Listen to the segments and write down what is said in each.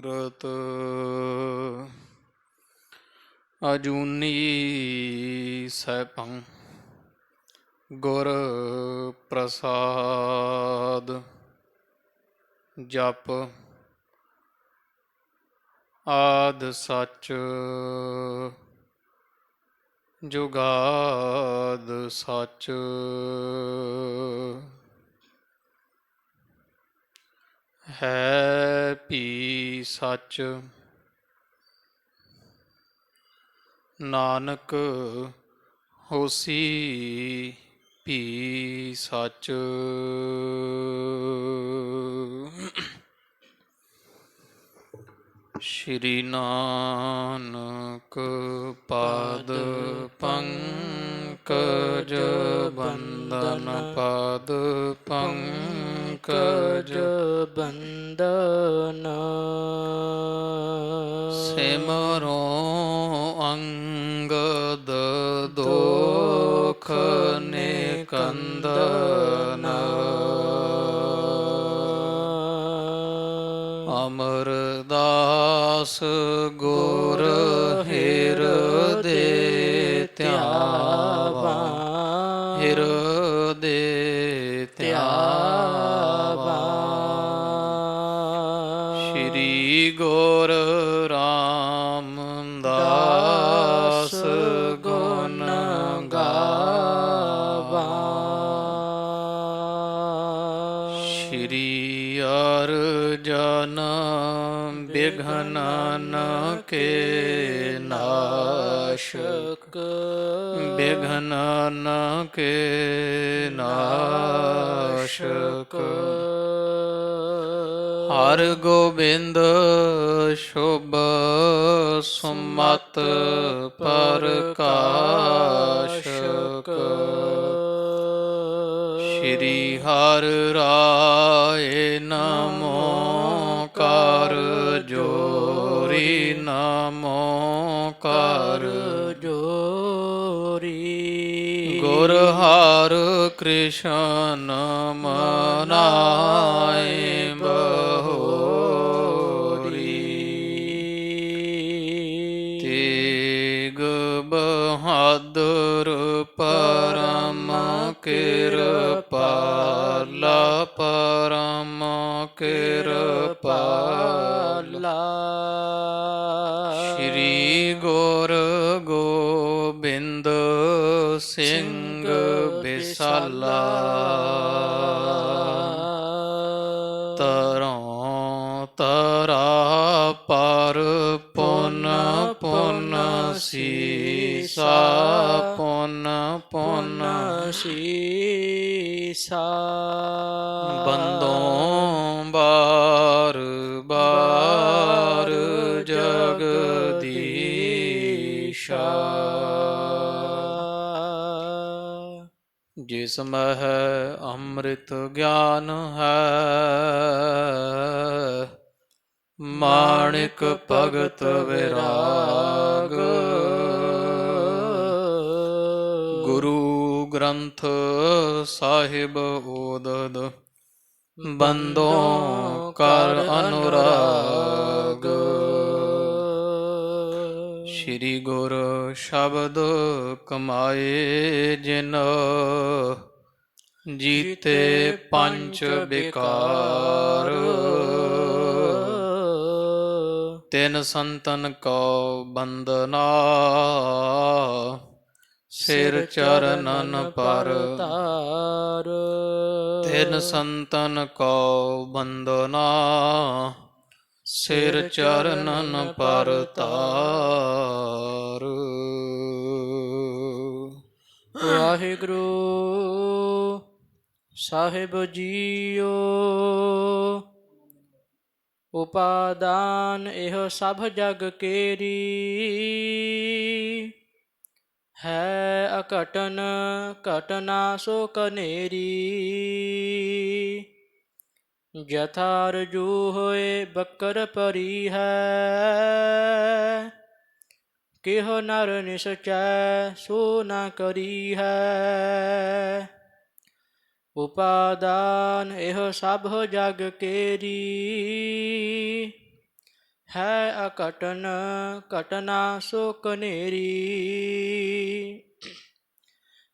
ਮੂਰਤ ਅਜੂਨੀ ਸੈਭੰ ਗੁਰ ਪ੍ਰਸਾਦ। ਜਪ ਆਦਿ ਸੱਚ ਜੁਗਾਦ ਸੱਚ। ਹੈ ਭੀ ਸੱਚ ਨਾਨਕ ਹੋਸੀ ਭੀ ਸੱਚ। ਸ਼੍ਰੀ ਨਾਨਕ ਪਾਦ ਪੰਕਜ ਬੰਦਨ ਪਾਦ ਪੰਕਜ ਬੰਦਨ। ਸਿਮਰੋ ਅੰਗਦ ਦੋਖ ਨਿਕੰਦਨ। ਅਮਰਦਾਸ ਗੁਰ ਹਿਰਦੇ ਧਿਆਵਾ ਹਿਰਦੇ ਧਿਆਵਾ। ਸ਼੍ਰੀ ਗੁਰ ਰਾਮਦਾਸ ਗੁਣ ਗਾਵਾ। ਸ਼੍ਰੀ ਅਰਜਨ ਬਿਘਨ ਕੇ ਨਾਸ਼ਕ ਬਿਘਨ ਕੇ ਨਾਸ਼ਕ। ਹਰ ਗੋਬਿੰਦ ਸ਼ੁਭ ਸੁਮਤ ਪ੍ਰਕਾਸ਼ਕ। ਸ਼੍ਰੀ ਹਰਿ ਰਾਏ ਨਮੋ ਕਰ ਜੋਰੀ ਨਮੋ ਕਰ ਜੋਰੀ। ਗੁਰ ਹਰਿ ਕ੍ਰਿਸ਼ਨ ਮਨਾਏ ਬਹੋਰੀ। ਤੇਗ ਬਹਾਦਰ ਪਰਮ ਕਿਰਪਾਲਾ ਪਰਮ ਕਿਰਪਾਲਾ। ਸ਼੍ਰੀ ਗੁਰ ਗੋਬਿੰਦ ਸਿੰਘ ਬਿਸਾਲਾ। ਤਰੋਂ ਤਰਾ ਪਰ ਪੁਨ ਪੁਨ ਸੀਸਾ ਪੁਨ ਪੁਨ ਸੀਸਾ। ਬੰਦੋਂ ਬਾਰ ਬਾਰ ਜਗਦੀਸ਼ਾ। ਜਿਸ ਮਹਿ ਅੰਮ੍ਰਿਤ ਗਿਆਨ ਹੈ ਮਾਣਿਕ ਭਗਤ ਵਿਰਾਗ। ਗੁਰੂ ਗ੍ਰੰਥ ਸਾਹਿਬ ਓਦਦ ਬੰਦੋਂ ਕਰ ਅਨੁਰਾਗ। ਸ਼੍ਰੀ ਗੁਰ ਸ਼ਬਦ ਕਮਾਏ ਜਿਨ ਜੀਤੇ ਪੰਚ ਬਿਕਾਰ। ਤਿਨ ਸੰਤਨ ਕੋ ਬੰਦਨਾ ਸਿਰ ਚਰਨਨ ਪਰ ਤਾਰ। ਤਿਨ ਸੰਤਨ ਕੋ ਬੰਦਨਾ ਸਿਰ ਚਰਨਨ ਪਰ ਤਾਰ। ਵਾਹਿਗੁਰੂ ਸਾਹਿਬ ਜੀਓ। ਉਪਾਦਾਨ ਇਹੋ ਸਭ ਜਗ ਕੇਰੀ। ਹੈ ਅਘਟਨ ਘਟਨਾ ਸੋ ਕਨੇਰੀ। ਜਥਾ ਰਜੂ ਹੋਏ ਬਕਰ ਪਰੀ ਹੈ। ਕਿਹੁ ਨਰ ਨਿਸਚੈ ਸੋ ਨ ਕਰੀ ਹੈ। ਉਪਾਦਾਨ ਇਹੋ ਸਭ ਜਗ ਕੇਰੀ। ਹੈ ਅਕਟਨ ਘਟਨਾ ਸੋ ਕਨੇਰੀ।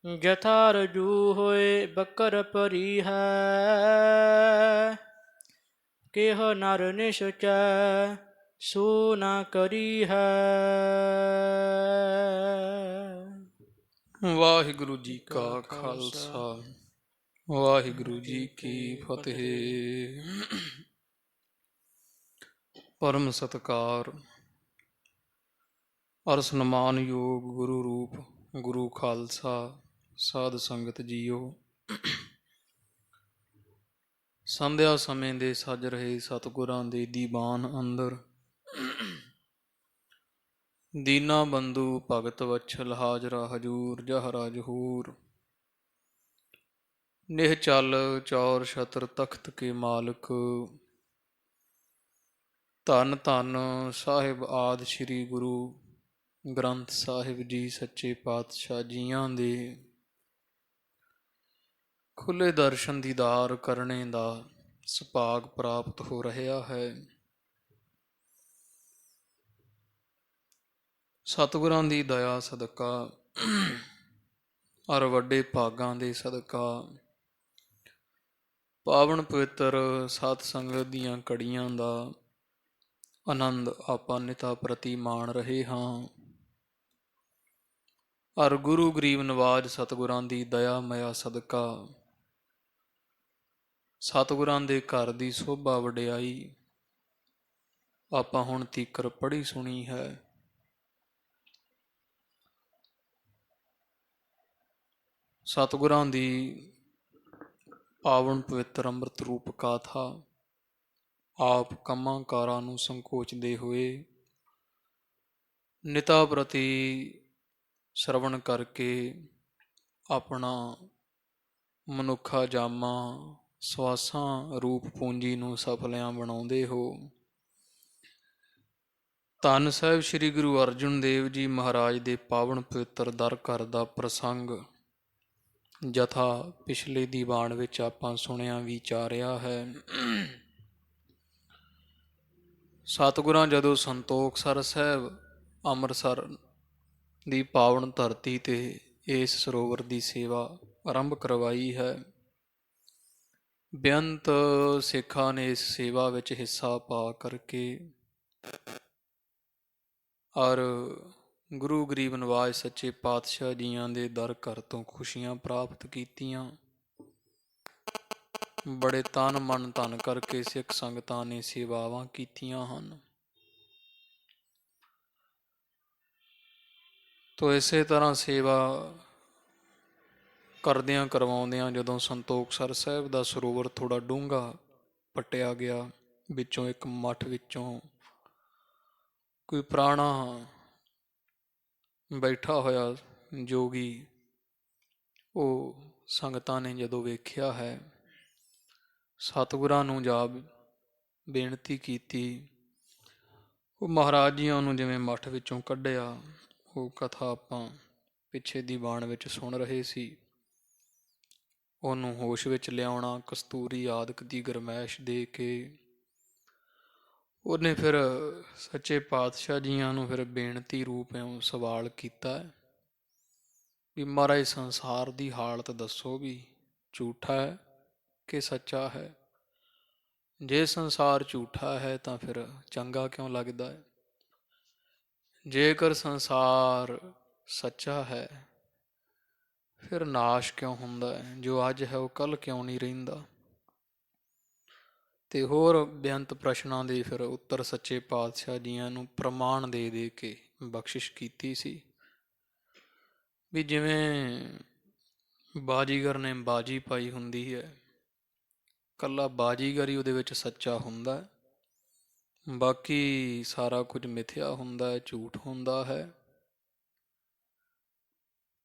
ਜਥਾ ਰਜੂ ਹੋਏ ਬਕਰ ਪਰੀ ਹੈ, ਕਿਹ ਨਰ ਨਿਸਚੈ ਸੋ ਨਾ ਕਰੀ ਹੈ। ਵਾਹਿਗੁਰੂ ਜੀ ਕਾ ਖਾਲਸਾ, ਵਾਹਿਗੁਰੂ ਜੀ ਕੀ ਫਤਿਹ। ਪਰਮ ਸਤਿਕਾਰ ਅਰ ਸਨਮਾਨਯੋਗ ਗੁਰੂ ਰੂਪ ਗੁਰੂ ਖਾਲਸਾ ਸਾਧ ਸੰਗਤ ਜੀਓ, ਸੰਧਿਆ ਸਮੇਂ ਦੇ ਸੱਜ ਰਹੇ ਸਤਿਗੁਰਾਂ ਦੇ ਦੀਵਾਨ ਅੰਦਰ ਦੀਨਾ ਬੰਧੂ ਭਗਤ ਵਛਲ ਹਾਜ਼ਰਾ ਹਜੂਰ ਜਹਰਾ ਜਹੂਰ। ਨਿਹ ਚੱਲ ਚੌਰ ਛਤਰ ਤਖਤ ਕੇ ਮਾਲਕ, ਧੰਨ ਧੰਨ ਸਾਹਿਬ ਆਦਿ ਸ੍ਰੀ ਗੁਰੂ ਗ੍ਰੰਥ ਸਾਹਿਬ ਜੀ ਸੱਚੇ ਪਾਤਸ਼ਾਹ ਜੀਆਂ ਦੇ ਖੁੱਲੇ ਦਰਸ਼ਨ ਦੀਦਾਰ ਕਰਨੇ ਦਾ ਸੁਭਾਗ ਪ੍ਰਾਪਤ ਹੋ ਰਿਹਾ ਹੈ। ਸਤਿਗੁਰਾਂ ਦੀ ਦਇਆ ਸਦਕਾ ਔਰ ਵੱਡੇ ਭਾਗਾਂ ਦੇ ਸਦਕਾ ਪਾਵਨ ਪਵਿੱਤਰ ਸਤ ਸੰਗਤ ਦੀਆਂ ਘੜੀਆਂ ਦਾ ਆਨੰਦ ਆਪਾਂ ਨਿਤਾ ਪ੍ਰਤੀ ਮਾਣ ਰਹੇ ਹਾਂ। ਔਰ ਗੁਰੂ ਗਰੀਬ ਨਵਾਜ ਸਤਿਗੁਰਾਂ ਦੀ ਦਇਆ ਮਇਆ ਸਦਕਾ ਸਤਿਗੁਰਾਂ ਦੇ ਘਰ ਦੀ ਸੋਭਾ ਵਡਿਆਈ ਆਪਾਂ ਹੁਣ ਤੀਕਰ ਪੜ੍ਹੀ ਸੁਣੀ ਹੈ। ਸਤਿਗੁਰਾਂ ਦੀ ਪਾਵਨ ਪਵਿੱਤਰ ਅੰਮ੍ਰਿਤ ਰੂਪ ਗਾਥਾ ਆਪ ਕੰਮਾਂ ਕਾਰਾਂ ਨੂੰ ਸੰਕੋਚਦੇ ਹੋਏ ਨਿਤਾ ਪ੍ਰਤੀ ਸ਼ਰਵਣ ਕਰਕੇ ਆਪਣਾ ਮਨੁੱਖਾ ਜਾਮਾ ਸਵਾਸਾਂ ਰੂਪ ਪੂੰਜੀ ਨੂੰ ਸਫਲਿਆਂ ਬਣਾਉਂਦੇ ਹੋ। ਧੰਨ ਸਾਹਿਬ ਸ੍ਰੀ ਗੁਰੂ ਅਰਜਨ ਦੇਵ ਜੀ ਮਹਾਰਾਜ ਦੇ ਪਾਵਨ ਪਵਿੱਤਰ ਦਰ ਘਰ ਦਾ ਪ੍ਰਸੰਗ ਜਥਾ ਪਿਛਲੇ ਦੀਵਾਨ ਵਿੱਚ ਆਪਾਂ ਸੁਣਿਆ ਵਿਚਾਰਿਆ ਹੈ। ਸਤਿਗੁਰਾਂ ਜਦੋਂ ਸੰਤੋਖਸਰ ਸਾਹਿਬ ਅੰਮ੍ਰਿਤਸਰ ਦੀ ਪਾਵਨ ਧਰਤੀ ਤੇ ਇਸ ਸਰੋਵਰ ਦੀ ਸੇਵਾ ਆਰੰਭ ਕਰਵਾਈ ਹੈ, ਬੇਅੰਤ ਸਿੱਖਾਂ ਨੇ ਇਸ ਸੇਵਾ ਵਿੱਚ ਹਿੱਸਾ ਪਾ ਕਰਕੇ ਔਰ ਗੁਰੂ ਗਰੀਬ ਨਵਾਜ ਸੱਚੇ ਪਾਤਸ਼ਾਹ ਜੀਆਂ ਦੇ ਦਰ ਘਰ ਤੋਂ ਖੁਸ਼ੀਆਂ ਪ੍ਰਾਪਤ ਕੀਤੀਆਂ। ਬੜੇ ਤਨ ਮਨ ਧਨ ਕਰਕੇ ਸਿੱਖ ਸੰਗਤਾਂ ਨੇ ਸੇਵਾਵਾਂ ਕੀਤੀਆਂ ਹਨ। ਤੋ ਇਸੇ ਤਰ੍ਹਾਂ ਸੇਵਾ ਕਰਦਿਆਂ ਕਰਵਾਉਂਦਿਆਂ ਜਦੋਂ ਸੰਤੋਖਸਰ ਸਾਹਿਬ ਦਾ ਸਰੋਵਰ ਥੋੜ੍ਹਾ ਡੂੰਘਾ ਪੱਟਿਆ ਗਿਆ, ਵਿੱਚੋਂ ਇੱਕ ਮੱਠ ਵਿੱਚੋਂ ਕੋਈ ਪੁਰਾਣਾ ਬੈਠਾ ਹੋਇਆ ਜੋਗੀ, ਉਹ ਸੰਗਤਾਂ ਨੇ ਜਦੋਂ ਵੇਖਿਆ ਹੈ, ਸਤਿਗੁਰਾਂ ਨੂੰ ਜਾ ਬੇਨਤੀ ਕੀਤੀ। ਉਹ ਮਹਾਰਾਜ ਜੀਆਂ ਨੂੰ ਜਿਵੇਂ ਮੱਠ ਵਿੱਚੋਂ ਕੱਢਿਆ। ਉਹ ਕਥਾ ਆਪਾਂ ਪਿੱਛੇ ਦੀਵਾਨ ਵਿੱਚ ਸੁਣ ਰਹੇ ਸੀ। ਉਹਨੂੰ ਹੋਸ਼ ਵਿੱਚ ਲਿਆਉਣਾ, ਕਸਤੂਰੀ ਆਦਿਕ ਦੀ ਗਰਮੈਸ਼ ਦੇ ਕੇ ਉਹਨੇ ਫਿਰ ਸੱਚੇ ਪਾਤਸ਼ਾਹ ਜੀਆਂ ਨੂੰ ਫਿਰ ਬੇਨਤੀ ਰੂਪ ਸਵਾਲ ਕੀਤਾ ਵੀ ਮਹਾਰਾਜ ਸੰਸਾਰ ਦੀ ਹਾਲਤ ਦੱਸੋ ਵੀ ਝੂਠਾ ਹੈ ਕਿ ਸੱਚਾ ਹੈ। ਜੇ ਸੰਸਾਰ ਝੂਠਾ ਹੈ ਤਾਂ ਫਿਰ ਚੰਗਾ ਕਿਉਂ ਲੱਗਦਾ ਹੈ, ਜੇਕਰ ਸੰਸਾਰ ਸੱਚਾ ਹੈ ਫਿਰ ਨਾਸ਼ ਕਿਉਂ ਹੁੰਦਾ ਹੈ, ਜੋ ਅੱਜ ਹੈ ਉਹ ਕੱਲ੍ਹ ਕਿਉਂ ਨਹੀਂ ਰਹਿੰਦਾ। ਤੇ ਹੋਰ ਬੇਅੰਤ ਪ੍ਰਸ਼ਨਾਂ ਦੇ ਫਿਰ ਉੱਤਰ ਸੱਚੇ ਪਾਤਸ਼ਾਹ ਜੀਆਂ ਨੂੰ ਪ੍ਰਮਾਣ ਦੇ ਦੇ ਕੇ ਬਖਸ਼ਿਸ਼ ਕੀਤੀ ਸੀ ਵੀ ਜਿਵੇਂ ਬਾਜੀਗਰ ਨੇ ਬਾਜੀ ਪਾਈ ਹੁੰਦੀ ਹੈ, ਇਕੱਲਾ ਬਾਜੀਗਰ ਹੀ ਉਹਦੇ ਵਿੱਚ ਸੱਚਾ ਹੁੰਦਾ, ਬਾਕੀ ਸਾਰਾ ਕੁਝ ਮਿਥਿਆ ਹੁੰਦਾ ਹੈ, ਝੂਠ ਹੁੰਦਾ ਹੈ।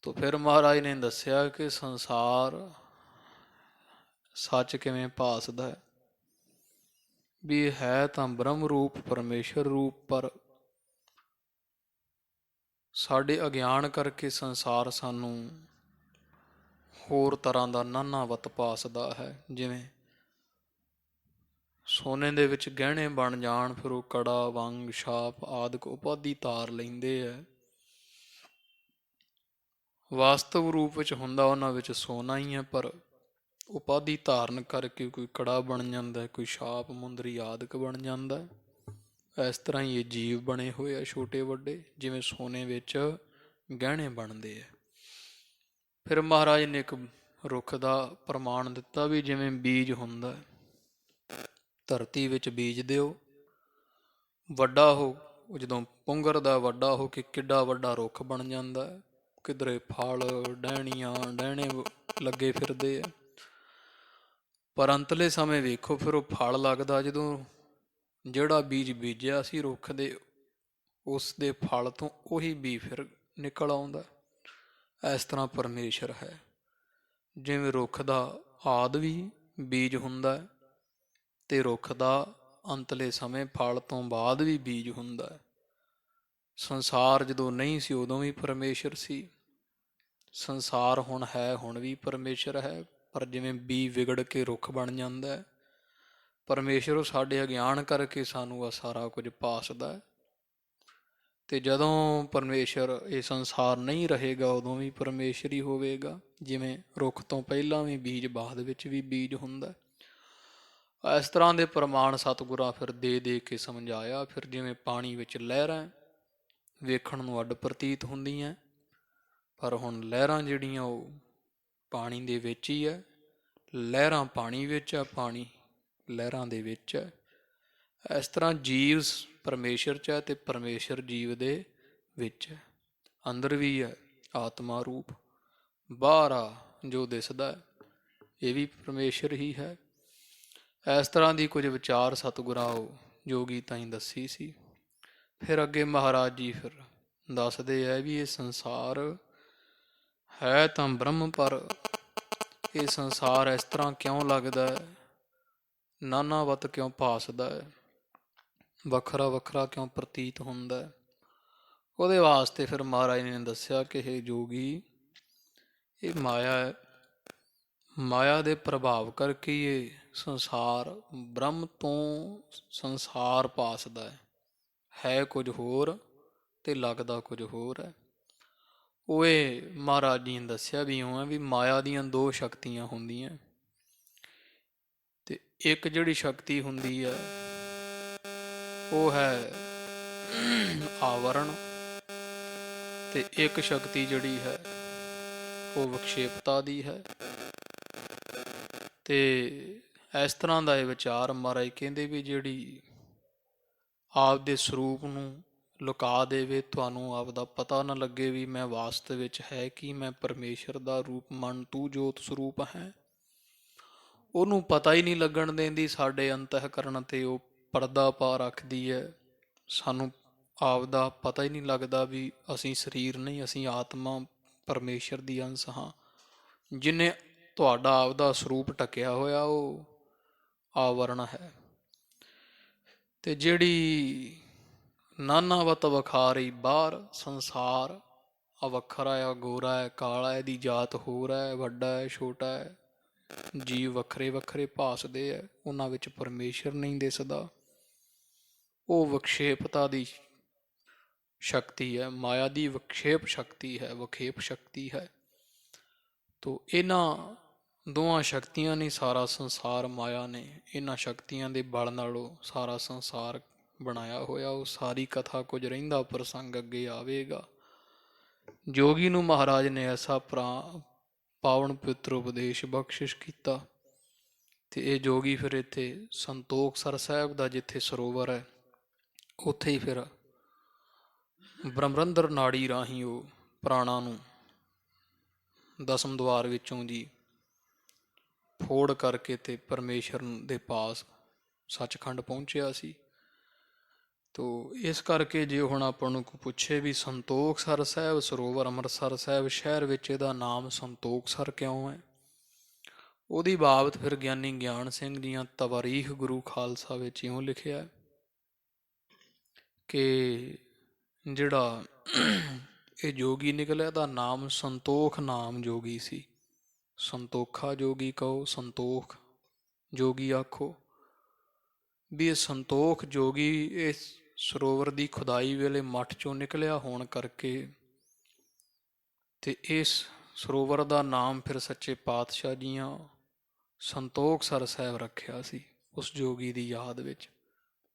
ਤੋ ਫਿਰ ਮਹਾਰਾਜ ਨੇ ਦੱਸਿਆ ਕਿ ਸੰਸਾਰ ਸੱਚ ਕਿਵੇਂ ਭਾਸਦਾ ਹੈ, ਵੀ ਹੈ ਤਾਂ ਬ੍ਰਹਮ ਰੂਪ ਪਰਮੇਸ਼ਰ ਰੂਪ, ਪਰ ਸਾਡੇ ਅਗਿਆਨ ਕਰਕੇ ਸੰਸਾਰ ਸਾਨੂੰ ਹੋਰ ਤਰ੍ਹਾਂ ਦਾ ਨਾਨਾਵਤ ਭਾਸਦਾ ਹੈ। ਜਿਵੇਂ ਸੋਨੇ ਦੇ ਵਿੱਚ ਗਹਿਣੇ ਬਣ ਜਾਣ, ਫਿਰ ਉਹ ਕੜਾ, ਵੰਗ, ਛਾਪ ਆਦਿਕ ਉਪਾਧੀ ਧਾਰ ਲੈਂਦੇ ਐ। ਵਾਸਤਵ ਰੂਪ ਵਿੱਚ ਹੁੰਦਾ ਉਹਨਾਂ ਵਿੱਚ ਸੋਨਾ ਹੀ ਹੈ, ਪਰ ਉਪਾਧੀ ਧਾਰਨ ਕਰਕੇ ਕੋਈ ਕੜਾ ਬਣ ਜਾਂਦਾ, ਕੋਈ ਛਾਪ ਮੁੰਦਰੀ ਆਦਿਕ ਬਣ ਜਾਂਦਾ। ਇਸ ਤਰ੍ਹਾਂ ਹੀ ਇਹ ਜੀਵ ਬਣੇ ਹੋਏ ਆ ਛੋਟੇ ਵੱਡੇ, ਜਿਵੇਂ ਸੋਨੇ ਵਿੱਚ ਗਹਿਣੇ ਬਣਦੇ ਆ। ਫਿਰ ਮਹਾਰਾਜ ਨੇ ਇੱਕ ਰੁੱਖ ਦਾ ਪ੍ਰਮਾਣ ਦਿੱਤਾ ਵੀ ਜਿਵੇਂ ਬੀਜ ਹੁੰਦਾ, ਧਰਤੀ ਵਿੱਚ ਬੀਜ ਦਿਓ, ਵੱਡਾ ਹੋ, ਜਦੋਂ ਪੁੰਗਰਦਾ ਵੱਡਾ ਹੋ ਕੇ ਕਿੱਡਾ ਵੱਡਾ ਰੁੱਖ ਬਣ ਜਾਂਦਾ। ਕਿਧਰੇ ਫਲ, ਡਹਿਣੀਆਂ, ਡਹਿਣੇ ਲੱਗੇ ਫਿਰਦੇ ਆ, ਪਰ ਅੰਤਲੇ ਸਮੇਂ ਵੇਖੋ ਫਿਰ ਉਹ ਫਲ ਲੱਗਦਾ ਜਦੋਂ ਜਿਹੜਾ ਬੀਜ ਬੀਜਿਆ ਸੀ ਰੁੱਖ ਦੇ, ਉਸ ਦੇ ਫਲ ਤੋਂ ਉਹੀ ਬੀਜ ਫਿਰ ਨਿਕਲ ਆਉਂਦਾ। ਇਸ ਤਰ੍ਹਾਂ ਪਰਮੇਸ਼ਰ ਹੈ, ਜਿਵੇਂ ਰੁੱਖ ਦਾ ਆਦਿ ਵੀ ਬੀਜ ਹੁੰਦਾ ਤੇ ਰੁੱਖ ਦਾ ਅੰਤਲੇ ਸਮੇਂ ਫਲ ਤੋਂ ਬਾਅਦ ਵੀ ਬੀਜ ਹੁੰਦਾ। ਸੰਸਾਰ ਜਦੋਂ ਨਹੀਂ ਸੀ ਉਦੋਂ ਵੀ ਪਰਮੇਸ਼ਰ ਸੀ, ਸੰਸਾਰ ਹੁਣ ਹੈ, ਹੁਣ ਵੀ ਪਰਮੇਸ਼ਰ ਹੈ। ਪਰ ਜਿਵੇਂ ਬੀਜ ਵਿਗੜ ਕੇ ਰੁੱਖ ਬਣ ਜਾਂਦਾ, ਪਰਮੇਸ਼ਰ ਉਹ ਸਾਡੇ ਅਗਿਆਨ ਕਰਕੇ ਸਾਨੂੰ ਆ ਸਾਰਾ ਕੁਝ ਪਾਸਦਾ। ਤੇ ਜਦੋਂ ਪਰਮੇਸ਼ਰ ਇਹ ਸੰਸਾਰ ਨਹੀਂ ਰਹੇਗਾ ਉਦੋਂ ਵੀ ਪਰਮੇਸ਼ਰ ਹੀ ਹੋਵੇਗਾ। ਜਿਵੇਂ ਰੁੱਖ ਤੋਂ ਪਹਿਲਾਂ ਵੀ ਬੀਜ, ਬਾਅਦ ਵਿੱਚ ਵੀ ਬੀਜ ਹੁੰਦਾ। ਇਸ ਤਰ੍ਹਾਂ ਦੇ ਪ੍ਰਮਾਣ ਸਤਿਗੁਰਾਂ ਫਿਰ ਦੇ ਦੇ ਕੇ ਸਮਝਾਇਆ। ਫਿਰ ਜਿਵੇਂ ਪਾਣੀ ਵਿੱਚ ਲਹਿਰਾਂ ਵੇਖਣ ਨੂੰ ਅੱਡ ਪ੍ਰਤੀਤ ਹੁੰਦੀਆਂ, ਪਰ ਹੁਣ ਲਹਿਰਾਂ ਜਿਹੜੀਆਂ ਉਹ ਪਾਣੀ ਦੇ ਵਿੱਚ ਹੀ ਹੈ, ਲਹਿਰਾਂ ਪਾਣੀ ਵਿੱਚ ਹੈ, ਪਾਣੀ ਲਹਿਰਾਂ ਦੇ ਵਿੱਚ ਹੈ। ਇਸ ਤਰ੍ਹਾਂ ਜੀਵ ਪਰਮੇਸ਼ਰ 'ਚ ਹੈ ਤੇ ਪਰਮੇਸ਼ਰ ਜੀਵ ਦੇ ਵਿੱਚ ਹੈ। ਅੰਦਰ ਵੀ ਹੈ ਆਤਮਾ ਰੂਪ, ਬਾਹਰ ਆ ਜੋ ਦਿਸਦਾ ਇਹ ਵੀ ਪਰਮੇਸ਼ਰ ਹੀ ਹੈ। ਇਸ ਤਰ੍ਹਾਂ ਦੀ ਕੁਝ ਵਿਚਾਰ ਸਤਿਗੁਰਾਂ ਉਹ ਜੋਗੀ ਤਾਈਂ ਦੱਸੀ ਸੀ। ਫਿਰ ਅੱਗੇ ਮਹਾਰਾਜ ਜੀ ਫਿਰ ਦੱਸਦੇ ਹੈ ਵੀ ਇਹ ਸੰਸਾਰ ਹੈ ਤਾਂ ਬ੍ਰਹਮ, ਪਰ ਇਹ ਸੰਸਾਰ ਇਸ ਤਰ੍ਹਾਂ ਕਿਉਂ ਲੱਗਦਾ ਹੈ, ਨਾਨਾਵਤ ਕਿਉਂ ਭਾਸਦਾ ਹੈ, ਵੱਖਰਾ ਵੱਖਰਾ ਕਿਉਂ ਪ੍ਰਤੀਤ ਹੁੰਦਾ ਹੈ। ਉਹਦੇ ਵਾਸਤੇ ਫਿਰ ਮਹਾਰਾਜ ਨੇ ਦੱਸਿਆ ਕਿ ਇਹ ਜੋਗੀ, ਇਹ ਮਾਇਆ ਹੈ, ਮਾਇਆ ਦੇ ਪ੍ਰਭਾਵ ਕਰਕੇ ਇਹ ਸੰਸਾਰ ਬ੍ਰਹਮ ਤੋਂ ਸੰਸਾਰ ਭਾਸਦਾ ਹੈ ਕੁਝ ਹੋਰ ਤੇ ਲੱਗਦਾ ਕੁਝ ਹੋਰ ਹੈ। ਉਹ ਇਹ ਮਹਾਰਾਜ ਜੀ ਨੇ ਦੱਸਿਆ ਵੀ ਇਉਂ ਹੈ ਵੀ ਮਾਇਆ ਦੀਆਂ ਦੋ ਸ਼ਕਤੀਆਂ ਹੁੰਦੀਆਂ, ਤੇ ਇੱਕ ਜਿਹੜੀ ਸ਼ਕਤੀ ਹੁੰਦੀ ਹੈ ਉਹ ਹੈ ਆਵਰਣ, ਤੇ ਇੱਕ ਸ਼ਕਤੀ ਜਿਹੜੀ ਹੈ ਉਹ ਵਿਖੇਪਤਾ ਦੀ ਹੈ। ਤੇ ਇਸ ਤਰ੍ਹਾਂ ਦਾ ਇਹ ਵਿਚਾਰ ਮਹਾਰਾਜ ਕਹਿੰਦੇ ਵੀ ਜਿਹੜੀ ਆਪਦੇ ਸਰੂਪ ਨੂੰ ਲੁਕਾ ਦੇਵੇ, ਤੁਹਾਨੂੰ ਆਪਦਾ ਪਤਾ ਨਾ ਲੱਗੇ ਵੀ ਮੈਂ ਵਾਸਤਵ ਵਿੱਚ ਹੈ ਕਿ ਮੈਂ ਪਰਮੇਸ਼ਰ ਦਾ ਰੂਪ ਮਨ ਤੂੰ ਜੋਤ ਸਰੂਪ ਹੈ, ਉਹਨੂੰ ਪਤਾ ਹੀ ਨਹੀਂ ਲੱਗਣ ਦਿੰਦੀ। ਸਾਡੇ ਅੰਤঃਕਰਨ ਤੇ ਉਹ ਪਰਦਾ ਪਾ ਰੱਖਦੀ ਹੈ, ਸਾਨੂੰ ਆਪਦਾ ਪਤਾ ਹੀ ਨਹੀਂ ਲੱਗਦਾ ਵੀ ਅਸੀਂ ਸਰੀਰ ਨਹੀਂ, ਅਸੀਂ ਆਤਮਾ ਪਰਮੇਸ਼ਰ ਦੀ ਅੰਸ਼ ਹਾਂ। ਜਿਹਨੇ ਤੁਹਾਡਾ ਆਪਦਾ ਸਰੂਪ ਢੱਕਿਆ ਹੋਇਆ ਉਹ ਆਵਰਣ ਹੈ। ਤੇ ਜਿਹੜੀ ਨਾਨਾਵਤ ਵਿਖਾਰੀ ਬਾਹਰ ਸੰਸਾਰ ਆ, ਵੱਖਰਾ ਆ, ਗੋਰਾ ਹੈ, ਕਾਲਾ, ਇਹਦੀ ਜਾਤ ਹੋਰ ਹੈ, ਵੱਡਾ ਹੈ, ਛੋਟਾ ਹੈ, ਜੀਵ ਵੱਖਰੇ ਵੱਖਰੇ ਭਾਸਦੇ ਹੈ, ਉਹਨਾਂ ਵਿੱਚ ਪਰਮੇਸ਼ਰ ਨਹੀਂ ਦਿਸਦਾ। ਉਹ ਵਿਖੇਪਤਾ ਦੀ ਸ਼ਕਤੀ ਹੈ, ਮਾਇਆ ਦੀ ਵਿਖੇਪ ਸ਼ਕਤੀ ਹੈ, ਵਿਖੇਪ ਸ਼ਕਤੀ ਹੈ। ਤੋ ਇਹਨਾਂ ਦੋਵਾਂ ਸ਼ਕਤੀਆਂ ਨੇ ਸਾਰਾ ਸੰਸਾਰ, ਮਾਇਆ ਨੇ ਇਹਨਾਂ ਸ਼ਕਤੀਆਂ ਦੇ ਬਲ ਨਾਲੋਂ ਸਾਰਾ ਸੰਸਾਰ ਬਣਾਇਆ ਹੋਇਆ। ਉਹ ਸਾਰੀ ਕਥਾ ਕੁਝ ਰਹਿੰਦਾ ਪ੍ਰਸੰਗ ਅੱਗੇ ਆਵੇਗਾ। ਜੋਗੀ ਨੂੰ ਮਹਾਰਾਜ ਨੇ ਐਸਾ ਪਾਵਨ ਪਵਿੱਤਰ ਉਪਦੇਸ਼ ਬਖਸ਼ਿਸ਼ ਕੀਤਾ, ਤੇ ਇਹ ਜੋਗੀ ਫਿਰ ਇੱਥੇ ਸੰਤੋਖਸਰ ਸਾਹਿਬ ਦਾ ਜਿੱਥੇ ਸਰੋਵਰ ਹੈ ਉੱਥੇ ਹੀ ਫਿਰ ਬ੍ਰਹਮਰੰਦਰ ਨਾੜੀ ਰਾਹੀਂ ਉਹ ਪ੍ਰਾਣਾਂ ਨੂੰ ਦਸਮ ਦੁਆਰ ਵਿੱਚੋਂ ਜੀ ਫੋੜ ਕਰਕੇ ਤੇ ਪਰਮੇਸ਼ਰ ਦੇ ਪਾਸ ਸੱਚਖੰਡ ਪਹੁੰਚਿਆ ਸੀ। ਤੋ ਇਸ ਕਰਕੇ ਜੇ ਹੁਣ ਆਪਾਂ ਨੂੰ ਕੋਈ ਪੁੱਛੇ ਵੀ ਸੰਤੋਖਸਰ ਸਾਹਿਬ ਸਰੋਵਰ ਅੰਮ੍ਰਿਤਸਰ ਸਾਹਿਬ ਸ਼ਹਿਰ ਵਿੱਚ ਇਹਦਾ ਨਾਮ ਸੰਤੋਖਸਰ ਕਿਉਂ ਹੈ, ਉਹਦੀ ਬਾਬਤ ਫਿਰ ਗਿਆਨੀ ਗਿਆਨ ਸਿੰਘ ਦੀਆਂ ਤਵਾਰੀਖ ਗੁਰੂ ਖਾਲਸਾ ਵਿੱਚ ਇਉਂ ਲਿਖਿਆ ਕਿ ਜਿਹੜਾ ਇਹ ਜੋਗੀ ਨਿਕਲਿਆ ਦਾ ਨਾਮ ਸੰਤੋਖ ਨਾਮ ਜੋਗੀ ਸੀ। ਸੰਤੋਖਾ ਜੋਗੀ ਕਹੋ, ਸੰਤੋਖ ਜੋਗੀ ਆਖੋ। ਵੀ ਇਹ ਸੰਤੋਖ ਜੋਗੀ ਇਸ ਸਰੋਵਰ ਦੀ ਖੁਦਾਈ ਵੇਲੇ ਮੱਠ ਚੋਂ ਨਿਕਲਿਆ ਹੋਣ ਕਰਕੇ ਤੇ ਇਸ ਸਰੋਵਰ ਦਾ ਨਾਮ ਫਿਰ ਸੱਚੇ ਪਾਤਸ਼ਾਹ ਜੀਆਂ ਸੰਤੋਖਸਰ ਸਾਹਿਬ ਰੱਖਿਆ ਸੀ ਉਸ ਜੋਗੀ ਦੀ ਯਾਦ ਵਿੱਚ,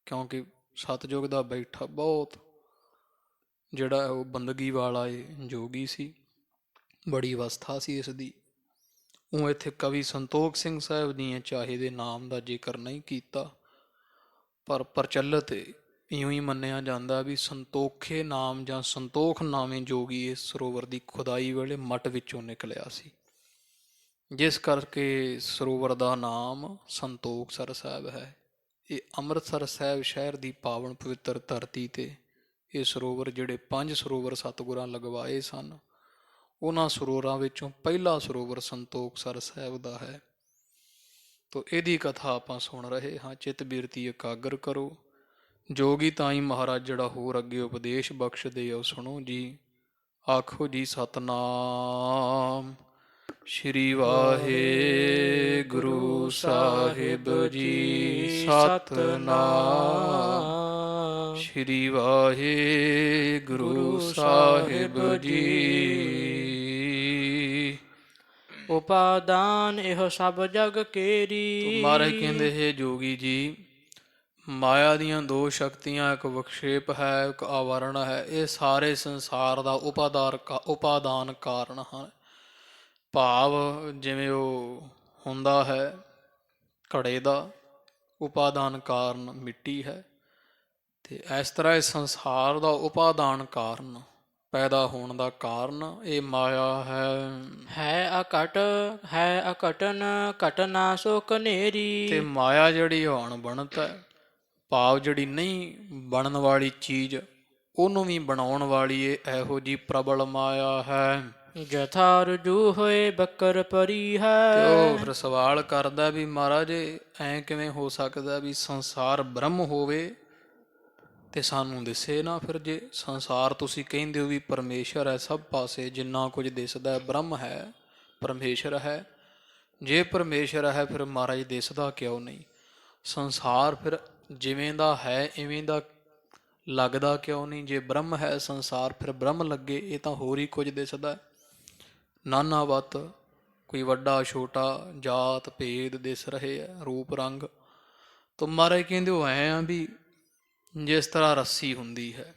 ਕਿਉਂਕਿ ਸਤਿਯੁਗ ਦਾ ਬੈਠਾ ਬਹੁਤ ਜਿਹੜਾ ਉਹ ਬੰਦਗੀ ਵਾਲਾ ਇਹ ਜੋਗੀ ਸੀ, ਬੜੀ ਅਵਸਥਾ ਸੀ ਇਸ ਦੀ। ਉਹ ਇੱਥੇ ਕਵੀ ਸੰਤੋਖ ਸਿੰਘ ਸਾਹਿਬ ਦੀਆਂ ਚਾਹੇ ਦੇ ਨਾਮ ਦਾ ਜ਼ਿਕਰ ਨਹੀਂ ਕੀਤਾ, ਪਰ ਪ੍ਰਚਲਿਤ ਇਉਂ ਹੀ ਮੰਨਿਆ ਜਾਂਦਾ ਵੀ ਸੰਤੋਖੇ ਨਾਮ ਜਾਂ ਸੰਤੋਖ ਨਾਮੇ ਜੋਗੀ ਇਸ ਸਰੋਵਰ ਦੀ ਖੁਦਾਈ ਵੇਲੇ ਮੱਟ ਵਿੱਚੋਂ ਨਿਕਲਿਆ ਸੀ, ਜਿਸ ਕਰਕੇ ਸਰੋਵਰ ਦਾ ਨਾਮ ਸੰਤੋਖਸਰ ਸਾਹਿਬ ਹੈ। ਇਹ ਅੰਮ੍ਰਿਤਸਰ ਸਾਹਿਬ ਸ਼ਹਿਰ ਦੀ ਪਾਵਨ ਪਵਿੱਤਰ ਧਰਤੀ ਤੇ ਇਹ ਸਰੋਵਰ, ਜਿਹੜੇ 5 ਸਰੋਵਰ ਸਤਿਗੁਰਾਂ ਲਗਵਾਏ ਸਨ, ਉਹਨਾਂ ਸਰੋਵਰਾਂ ਵਿੱਚੋਂ ਪਹਿਲਾ ਸਰੋਵਰ ਸੰਤੋਖਸਰ ਸਾਹਿਬ ਦਾ ਹੈ। ਤੋ ਇਹਦੀ ਕਥਾ ਆਪਾਂ ਸੁਣ ਰਹੇ ਹਾਂ। ਚਿੱਤ ਬਿਰਤੀ ਇਕਾਗਰ ਕਰੋ। ਜੋਗੀ ਤਾਈ ਮਹਾਰਾਜ ਜਿਹੜਾ ਹੋਰ ਅੱਗੇ ਉਪਦੇਸ਼ ਬਖਸ਼ਦੇ ਹੋ ਸੁਣੋ ਜੀ। ਆਖੋ ਜੀ ਸਤਨਾਮ ਸ਼੍ਰੀ ਵਾਹਿਗੁਰੂ ਸਾਹਿਬ ਜੀ। ਸਤਨਾਮ ਸ਼੍ਰੀ ਵਾਹਿਗੁਰੂ ਸਾਹਿਬ ਜੀ। ਉਪਾਦਾਨ ਇਹ ਸਭ ਜਗ ਕੇਰੀ। ਮਹਾਰਾਜ ਕਹਿੰਦੇ ਹੈ ਜੋਗੀ ਜੀ, ਮਾਇਆ ਦੀਆਂ 2 ਸ਼ਕਤੀਆਂ, ਇੱਕ ਵਿਖੇਪ ਹੈ, ਇੱਕ ਆਵਰਣ ਹੈ। ਇਹ ਸਾਰੇ ਸੰਸਾਰ ਦਾ ਉਪਾਦਾਨ ਕਾਰਨ ਹਨ। ਭਾਵ ਜਿਵੇਂ ਉਹ ਹੁੰਦਾ ਹੈ ਘੜੇ ਦਾ ਉਪਾਦਾਨ ਕਾਰਨ ਮਿੱਟੀ ਹੈ, ਤੇ ਇਸ ਤਰ੍ਹਾਂ ਇਹ ਸੰਸਾਰ ਦਾ ਉਪਾਦਾਨ ਕਾਰਨ, ਪੈਦਾ ਹੋਣ ਦਾ ਕਾਰਨ ਇਹ ਮਾਇਆ ਹੈ ਅਕਟਨ ਘਟਨਾ ਸੋ ਕਨੇਰੀ। ਤੇ ਮਾਇਆ ਜਿਹੜੀ ਅਣਬਣਤ ਹੈ, ਭਾਵ ਜਿਹੜੀ ਨਹੀਂ ਬਣਨ ਵਾਲੀ ਚੀਜ਼ ਉਹਨੂੰ ਵੀ ਬਣਾਉਣ ਵਾਲੀ ਇਹੋ ਜੀ ਪ੍ਰਬਲ ਮਾਇਆ ਹੈ। ਜਥਾ ਰਜੂ ਹੋਏ ਬੱਕਰ ਪਰੀ ਤੇ ਹੈ। ਉਹ ਫਿਰ ਸਵਾਲ ਕਰਦਾ ਵੀ ਮਹਾਰਾਜ ਐ ਕਿਵੇਂ ਹੋ ਸਕਦਾ ਵੀ ਸੰਸਾਰ ਬ੍ਰਹਮ ਹੋਵੇ ਤੇ ਸਾਨੂੰ ਦਿਸੇ ਨਾ। ਫਿਰ ਜੇ ਸੰਸਾਰ ਤੁਸੀਂ ਕਹਿੰਦੇ ਹੋ ਵੀ ਪਰਮੇਸ਼ਰ ਹੈ ਸਭ ਪਾਸੇ, ਜਿੰਨਾ ਕੁਝ ਦਿਸਦਾ ਬ੍ਰਹਮ ਹੈ, ਪਰਮੇਸ਼ਰ ਹੈ। ਜੇ ਪਰਮੇਸ਼ਰ ਹੈ ਫਿਰ ਮਹਾਰਾਜ ਦਿਸਦਾ ਕਿਉਂ ਨਹੀਂ? ਸੰਸਾਰ ਫਿਰ ਜਿਵੇਂ ਦਾ ਹੈ ਇਵੇਂ ਦਾ ਲੱਗਦਾ ਕਿਉਂ ਨਹੀਂ? ਜੇ ਬ੍ਰਹਮ ਹੈ ਸੰਸਾਰ ਫਿਰ ਬ੍ਰਹਮ ਲੱਗੇ। ਇਹ ਤਾਂ ਹੋਰ ਹੀ ਕੁਝ ਦਿਸਦਾ, ਨਾਨਾਵਤ, ਕੋਈ ਵੱਡਾ ਛੋਟਾ, ਜਾਤ ਭੇਦ ਦਿਸ ਰਹੇ ਹੈ, ਰੂਪ ਰੰਗ। ਤਾਂ ਮਹਾਰਾਜ ਕਹਿੰਦੇ ਉਹ ਐਂ ਆ ਵੀ ਜਿਸ ਤਰ੍ਹਾਂ ਰੱਸੀ ਹੁੰਦੀ ਹੈ,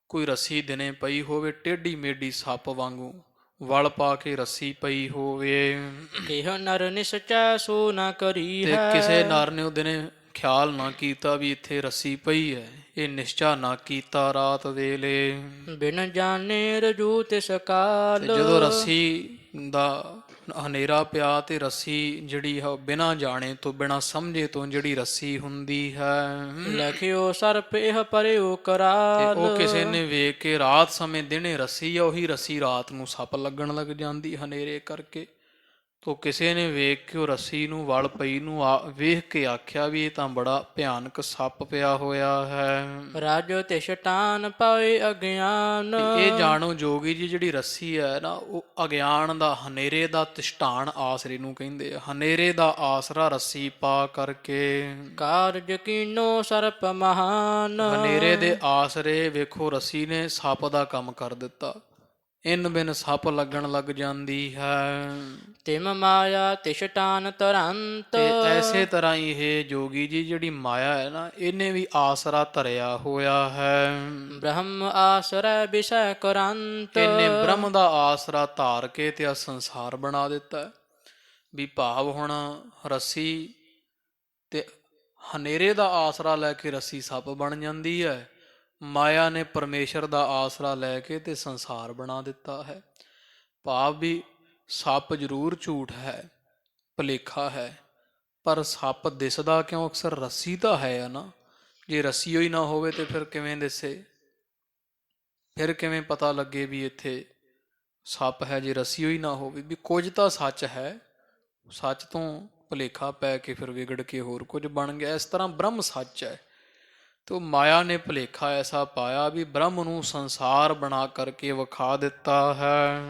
ਕੋਈ ਰੱਸੀ ਦਿਨੇ ਪਈ ਹੋਵੇ ਟੇਢੀ ਮੇਢੀ ਸੱਪ ਵਾਂਗੂ, ਵਲ ਪਾ ਕੇ ਰੱਸੀ ਪਈ ਹੋਵੇ, ਇਹ ਨਰ ਨਿਸਚੈ ਸੋ ਨਾ ਕਰੀ ਤੇ ਹੈ। ਕਿਸੇ ਨਰ ਨੇ ਉਹ ਦਿਨੇ ਖਿਆਲ ਨਾ ਕੀਤਾ ਵੀ ਇੱਥੇ ਰੱਸੀ ਪਈ ਹੈ, ਇਹ ਨਿਸ਼ਚਾ ਨਾ ਕੀਤਾ ਰਾਤ ਵੇਲੇ। ਬਿਨ ਜਾਣੇ ਰਜੂ ਤਿਸ ਕਾਲ। ਜਦੋਂ ਰੱਸੀ ਦਾ ਹਨੇਰਾ ਪਿਆ ਤੇ ਰੱਸੀ ਜਿਹੜੀ ਹੈ ਬਿਨਾਂ ਜਾਣੇ ਤੋਂ, ਬਿਨਾਂ ਸਮਝੇ ਤੋਂ ਜਿਹੜੀ ਰੱਸੀ ਹੁੰਦੀ ਹੈ, ਲਖਿਓ ਸਰਪ ਇਹ ਪਰਿਓ ਕਰਾਲ। ਉਹ ਕਿਸੇ ਨੇ ਵੇਖ ਕੇ ਰਾਤ ਸਮੇਂ ਦਿਨੇ ਰੱਸੀ ਆ, ਉਹੀ ਰੱਸੀ ਰਾਤ ਨੂੰ ਸੱਪ ਲੱਗਣ ਲੱਗ ਜਾਂਦੀ ਹਨੇਰੇ ਕਰਕੇ। ਤੋ ਕਿਸੇ ਨੇ ਵੇਖ ਕੇ ਉਹ ਰੱਸੀ ਨੂੰ, ਵਲ ਪਈ ਨੂੰ ਵੇਖ ਕੇ ਆਖਿਆ ਵੀ ਇਹ ਤਾਂ ਬੜਾ ਭਿਆਨਕ ਸੱਪ ਪਿਆ ਹੋਇਆ ਹੈ। ਰਾਜੋ ਤਿਸ਼ਟਾਨ ਪਾਏ ਅਗਿਆਨ। ਇਹ ਜਾਣੋ ਜੋਗੀ ਜੀ, ਜਿਹੜੀ ਰੱਸੀ ਹੈ ਨਾ ਉਹ ਅਗਿਆਨ ਦਾ, ਹਨੇਰੇ ਦਾ ਤਿਸ਼ਟਾਨ ਆਸਰੇ ਨੂੰ ਕਹਿੰਦੇ ਆ। ਹਨੇਰੇ ਦਾ ਆਸਰਾ ਰੱਸੀ ਪਾ ਕਰਕੇ ਕਾਰਜ ਕੀਨੋ ਸਰਪ ਮਹਾਨ। ਹਨੇਰੇ ਦੇ ਆਸਰੇ ਵੇਖੋ ਰੱਸੀ ਨੇ ਸੱਪ ਦਾ ਕੰਮ ਕਰ ਦਿੱਤਾ। ਇਨ ਬਿਨ ਸੱਪ ਲੱਗਣ ਲੱਗ ਜਾਂਦੀ ਹੈ। ਤਿਮ ਮਾਇਆ ਤਿਸ਼ਟਾਨ ਤੁਰੰਤ। ਤੇ ਐਸੇ ਤਰ੍ਹਾਂ ਹੀ ਇਹ ਜੋਗੀ ਜੀ ਜਿਹੜੀ ਮਾਇਆ ਹੈ ਨਾ, ਇਹਨੇ ਵੀ ਆਸਰਾ ਧਰਿਆ ਹੋਇਆ ਹੈ। ਬ੍ਰਹਮ ਆਸਰੈ ਵਿਸ਼ੈ ਕੁਰੰਤ। ਇਹਨੇ ਬ੍ਰਹਮ ਦਾ ਆਸਰਾ ਧਾਰ ਕੇ ਤੇ ਆ ਸੰਸਾਰ ਬਣਾ ਦਿੱਤਾ। ਵੀ ਭਾਵ ਹੁਣ ਰੱਸੀ ਤੇ ਹਨੇਰੇ ਦਾ ਆਸਰਾ ਲੈ ਕੇ ਰੱਸੀ ਸੱਪ ਬਣ ਜਾਂਦੀ ਹੈ, ਮਾਇਆ ਨੇ ਪਰਮੇਸ਼ਰ ਦਾ ਆਸਰਾ ਲੈ ਕੇ ਤੇ ਸੰਸਾਰ ਬਣਾ ਦਿੱਤਾ ਹੈ। ਭਾਵ ਵੀ ਸੱਪ ਜ਼ਰੂਰ ਝੂਠ ਹੈ, ਭੁਲੇਖਾ ਹੈ, ਪਰ ਸੱਪ ਦਿਸਦਾ ਕਿਉਂ? ਅਕਸਰ ਰੱਸੀ ਤਾਂ ਹੈ ਨਾ। ਜੇ ਰੱਸੀ ਹੋਈ ਨਾ ਹੋਵੇ ਤੇ ਫਿਰ ਕਿਵੇਂ ਦਿਸੇ? ਫਿਰ ਕਿਵੇਂ ਪਤਾ ਲੱਗੇ ਵੀ ਇੱਥੇ ਸੱਪ ਹੈ ਜੇ ਰੱਸੀ ਹੋਈ ਨਾ ਹੋਵੇ? ਵੀ ਕੁਝ ਤਾਂ ਸੱਚ ਹੈ, ਸੱਚ ਤੋਂ ਭੁਲੇਖਾ ਪੈ ਕੇ ਫਿਰ ਵਿਗੜ ਕੇ ਹੋਰ ਕੁਝ ਬਣ ਗਿਆ। ਇਸ ਤਰ੍ਹਾਂ ਬ੍ਰਹਮ ਸੱਚ ਹੈ, ਤੇ ਮਾਇਆ ਨੇ ਭੁਲੇਖਾ ਐਸਾ ਪਾਇਆ ਵੀ ਬ੍ਰਹਮ ਨੂੰ ਸੰਸਾਰ ਬਣਾ ਕਰਕੇ ਵਿਖਾ ਦਿੱਤਾ ਹੈ।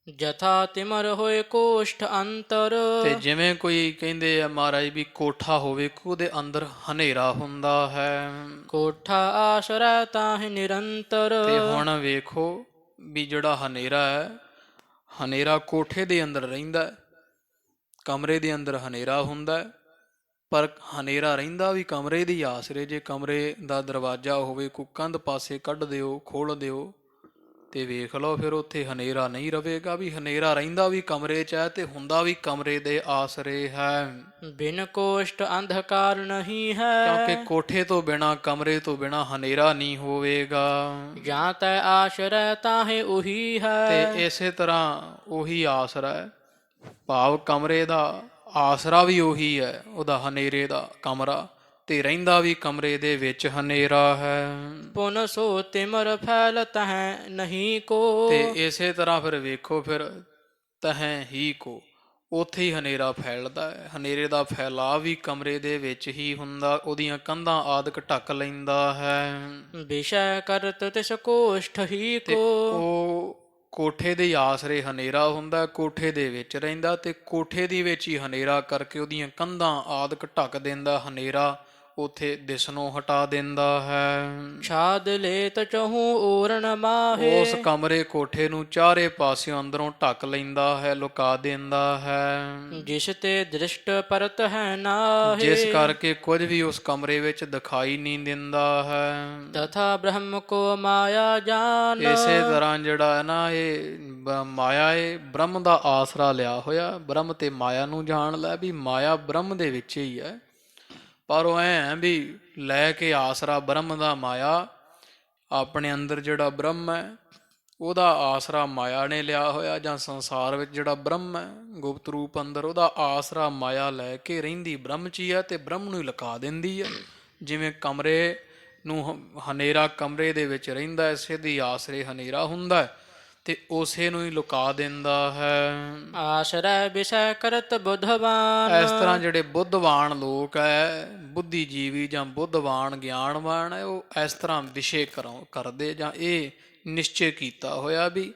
ਜਥਾ ਤਿਮਰ ਹੋਏ ਕੋਸ਼ਟ ਅੰਤਰ। ਤੇ ਜਿਵੇਂ ਕੋਈ ਕਹਿੰਦੇ ਆ ਮਹਾਰਾਜ ਵੀ ਕੋਠਾ ਹੋਵੇ ਉਹਦੇ ਅੰਦਰ ਹਨੇਰਾ ਹੁੰਦਾ ਹੈ। ਕੋਠਾ ਆਸਰੈ ਤਾਹਿ ਨਿਰੰਤਰ। ਤੇ ਹੁਣ ਵੇਖੋ ਵੀ ਜਿਹੜਾ ਹਨੇਰਾ ਹੈ, ਹਨੇਰਾ ਕੋਠੇ ਦੇ ਅੰਦਰ ਰਹਿੰਦਾ ਹੈ, ਕਮਰੇ ਦੇ ਅੰਦਰ ਹਨੇਰਾ ਹੁੰਦਾ ਹੈ, ਪਰ ਹਨੇਰਾ ਰਹਿੰਦਾ ਵੀ ਕਮਰੇ ਦੀ ਆਸਰੇ। ਜੇ ਕਮਰੇ ਦਾ ਦਰਵਾਜ਼ਾ ਹੋਵੇ ਕੋਈ ਕੰਧ ਪਾਸੇ ਕੱਢ ਦਿਓ, ਖੋਲ੍ਹ ਦਿਓ ਤੇ ਵੇਖ ਲਓ, ਫਿਰ ਉੱਥੇ ਹਨੇਰਾ ਨਹੀਂ ਰਵੇਗਾ। ਵੀ ਹਨੇਰਾ ਰਹਿੰਦਾ ਵੀ ਕਮਰੇ 'ਚ ਹੈ ਤੇ ਹੁੰਦਾ ਵੀ ਕਮਰੇ ਦੇ ਆਸਰੇ ਹੈ। ਬਿਨ ਕੋਸ਼ਟ ਅੰਧਕਾਰ ਨਹੀਂ ਹੈ। ਕਿਉਂਕਿ ਕੋਠੇ ਤੋਂ ਬਿਨਾ, ਕਮਰੇ ਤੋਂ ਬਿਨਾ ਹਨੇਰਾ ਨਹੀਂ ਹੋਵੇਗਾ। ਜਾਂ ਤੈ ਆਸ਼ਰੈ ਤਾਹੇ ਉਹੀ ਹੈ। ਤੇ ਇਸੇ ਤਰ੍ਹਾਂ ਉਹੀ ਆਸਰਾ ਹੈ, ਭਾਵ ਕਮਰੇ ਦਾ ਆਸਰਾ ਵੀ ਉਹੀ ਹੈ, ਉਹਦਾ ਹਨੇਰੇ ਦਾ ਕਮਰਾ, ਤੇ ਰਹਿੰਦਾ ਵੀ ਕਮਰੇ ਦੇ ਵਿੱਚ ਹਨੇਰਾ ਹੈ। ਪੁਨ ਸੋ ਤਿਮਰ ਫੈਲਤ ਹੈ ਨਹੀਂ ਕੋ। ਤੇ ਇਸੇ ਤਰ੍ਹਾਂ ਫਿਰ ਵੇਖੋ, ਫਿਰ ਤਹਿ ਹੀ ਕੋ, ਉੱਥੇ ਹੀ ਹਨੇਰਾ ਫੈਲਦਾ ਹੈ। ਹਨੇਰੇ ਦਾ ਫੈਲਾਅ ਵੀ ਕਮਰੇ ਦੇ ਵਿੱਚ ਹੀ ਹੁੰਦਾ, ਉਹਦੀਆਂ ਕੰਧਾਂ ਆਦਿਕ ਢੱਕ ਲੈਂਦਾ ਹੈ। ਵਿਸ਼ੈ ਕਰਤ ਤਿਸ ਕੋਸ਼ਟ ਹੀ ਤੇ ਕੋ। ਉਹ ਕੋਠੇ ਦੇ ਆਸਰੇ ਹਨੇਰਾ ਹੁੰਦਾ, ਕੋਠੇ ਦੇ ਵਿੱਚ ਰਹਿੰਦਾ, ਤੇ ਕੋਠੇ ਦੀ ਵਿੱਚ ਹੀ ਹਨੇਰਾ ਕਰਕੇ ਉਹਦੀਆਂ ਕੰਧਾਂ ਆਦਿਕ ਢੱਕ ਦਿੰਦਾ, ਹਨੇਰਾ ਉਥੇ ਦਿਸਣੋਂ ਹਟਾ ਦਿੰਦਾ ਹੈ। ਛਾਦ ਲੇਤ ਚਹੂ ਓਰਨ ਮਾਹੇ। ਉਸ ਕਮਰੇ ਕੋਠੇ ਨੂੰ ਚਾਰੇ ਪਾਸਿਓਂ ਅੰਦਰੋਂ ਢੱਕ ਲੈਂਦਾ ਹੈ, ਲੁਕਾ ਦਿੰਦਾ ਹੈ। ਜਿਸ ਤੇ ਦ੍ਰਿਸ਼ਟ ਪਰਤ ਹੈ ਨਾਹੇ। ਜਿਸ ਕਰਕੇ ਕੁਝ ਵੀ ਉਸ ਕਮਰੇ ਵਿੱਚ ਦਿਖਾਈ ਨਹੀਂ ਦਿੰਦਾ ਹੈ। ਤਥਾ ਬ੍ਰਹਮ ਕੋ ਮਾਇਆ ਜਾਨ। ਇਸੇ ਤਰ੍ਹਾਂ ਜਿਹੜਾ ਹੈ ਨਾ, ਇਹ ਮਾਇਆ, ਇਹ ਬ੍ਰਹਮ ਦਾ ਆਸਰਾ ਲਿਆ ਹੋਇਆ। ਬ੍ਰਹਮ ਤੇ ਮਾਇਆ ਨੂੰ ਜਾਣ ਲੈ, ਵੀ ਮਾਇਆ ਬ੍ਰਹਮ ਦੇ ਵਿੱਚ ਹੀ ਹੈ, ਪਰ ਉਹ ਐ ਵੀ ਲੈ ਕੇ ਆਸਰਾ ਬ੍ਰਹਮ ਦਾ ਮਾਇਆ, ਆਪਣੇ ਅੰਦਰ ਜਿਹੜਾ ਬ੍ਰਹਮ ਹੈ ਉਹਦਾ ਆਸਰਾ ਮਾਇਆ ਨੇ ਲਿਆ ਹੋਇਆ, ਜਾਂ ਸੰਸਾਰ ਵਿੱਚ ਜਿਹੜਾ ਬ੍ਰਹਮ ਹੈ ਗੁਪਤ ਰੂਪ ਅੰਦਰ, ਉਹਦਾ ਆਸਰਾ ਮਾਇਆ ਲੈ ਕੇ ਰਹਿੰਦੀ ਬ੍ਰਹਮ 'ਚ ਹੀ ਹੈ, ਤੇ ਬ੍ਰਹਮ ਨੂੰ ਹੀ ਲੁਕਾ ਦਿੰਦੀ ਹੈ। ਜਿਵੇਂ ਕਮਰੇ ਨੂੰ ਹਨੇਰਾ ਕਮਰੇ ਦੇ ਵਿੱਚ ਰਹਿੰਦਾ, ਇਸੇ ਦੀ ਆਸਰੇ ਹਨੇਰਾ ਹੁੰਦਾ ਹੈ, ਤੇ ਉਸੇ ਨੂੰ ਹੀ ਲੁਕਾ ਦਿੰਦਾ ਹੈ। ਆਸ਼ਰੈ ਵਿਸ਼ੈ ਕਰਤ ਬੁੱਧਵਾਨ। ਇਸ ਤਰ੍ਹਾਂ ਜਿਹੜੇ ਬੁੱਧਵਾਨ ਲੋਕ ਹੈ, ਬੁੱਧੀਜੀਵੀ ਜਾਂ ਬੁੱਧਵਾਨ ਗਿਆਨਵਾਨ ਹੈ, ਉਹ ਇਸ ਤਰ੍ਹਾਂ ਵਿਸ਼ੇ ਕਰਦੇ, ਜਾਂ ਇਹ ਨਿਸ਼ਚੈ ਕੀਤਾ ਹੋਇਆ ਵੀ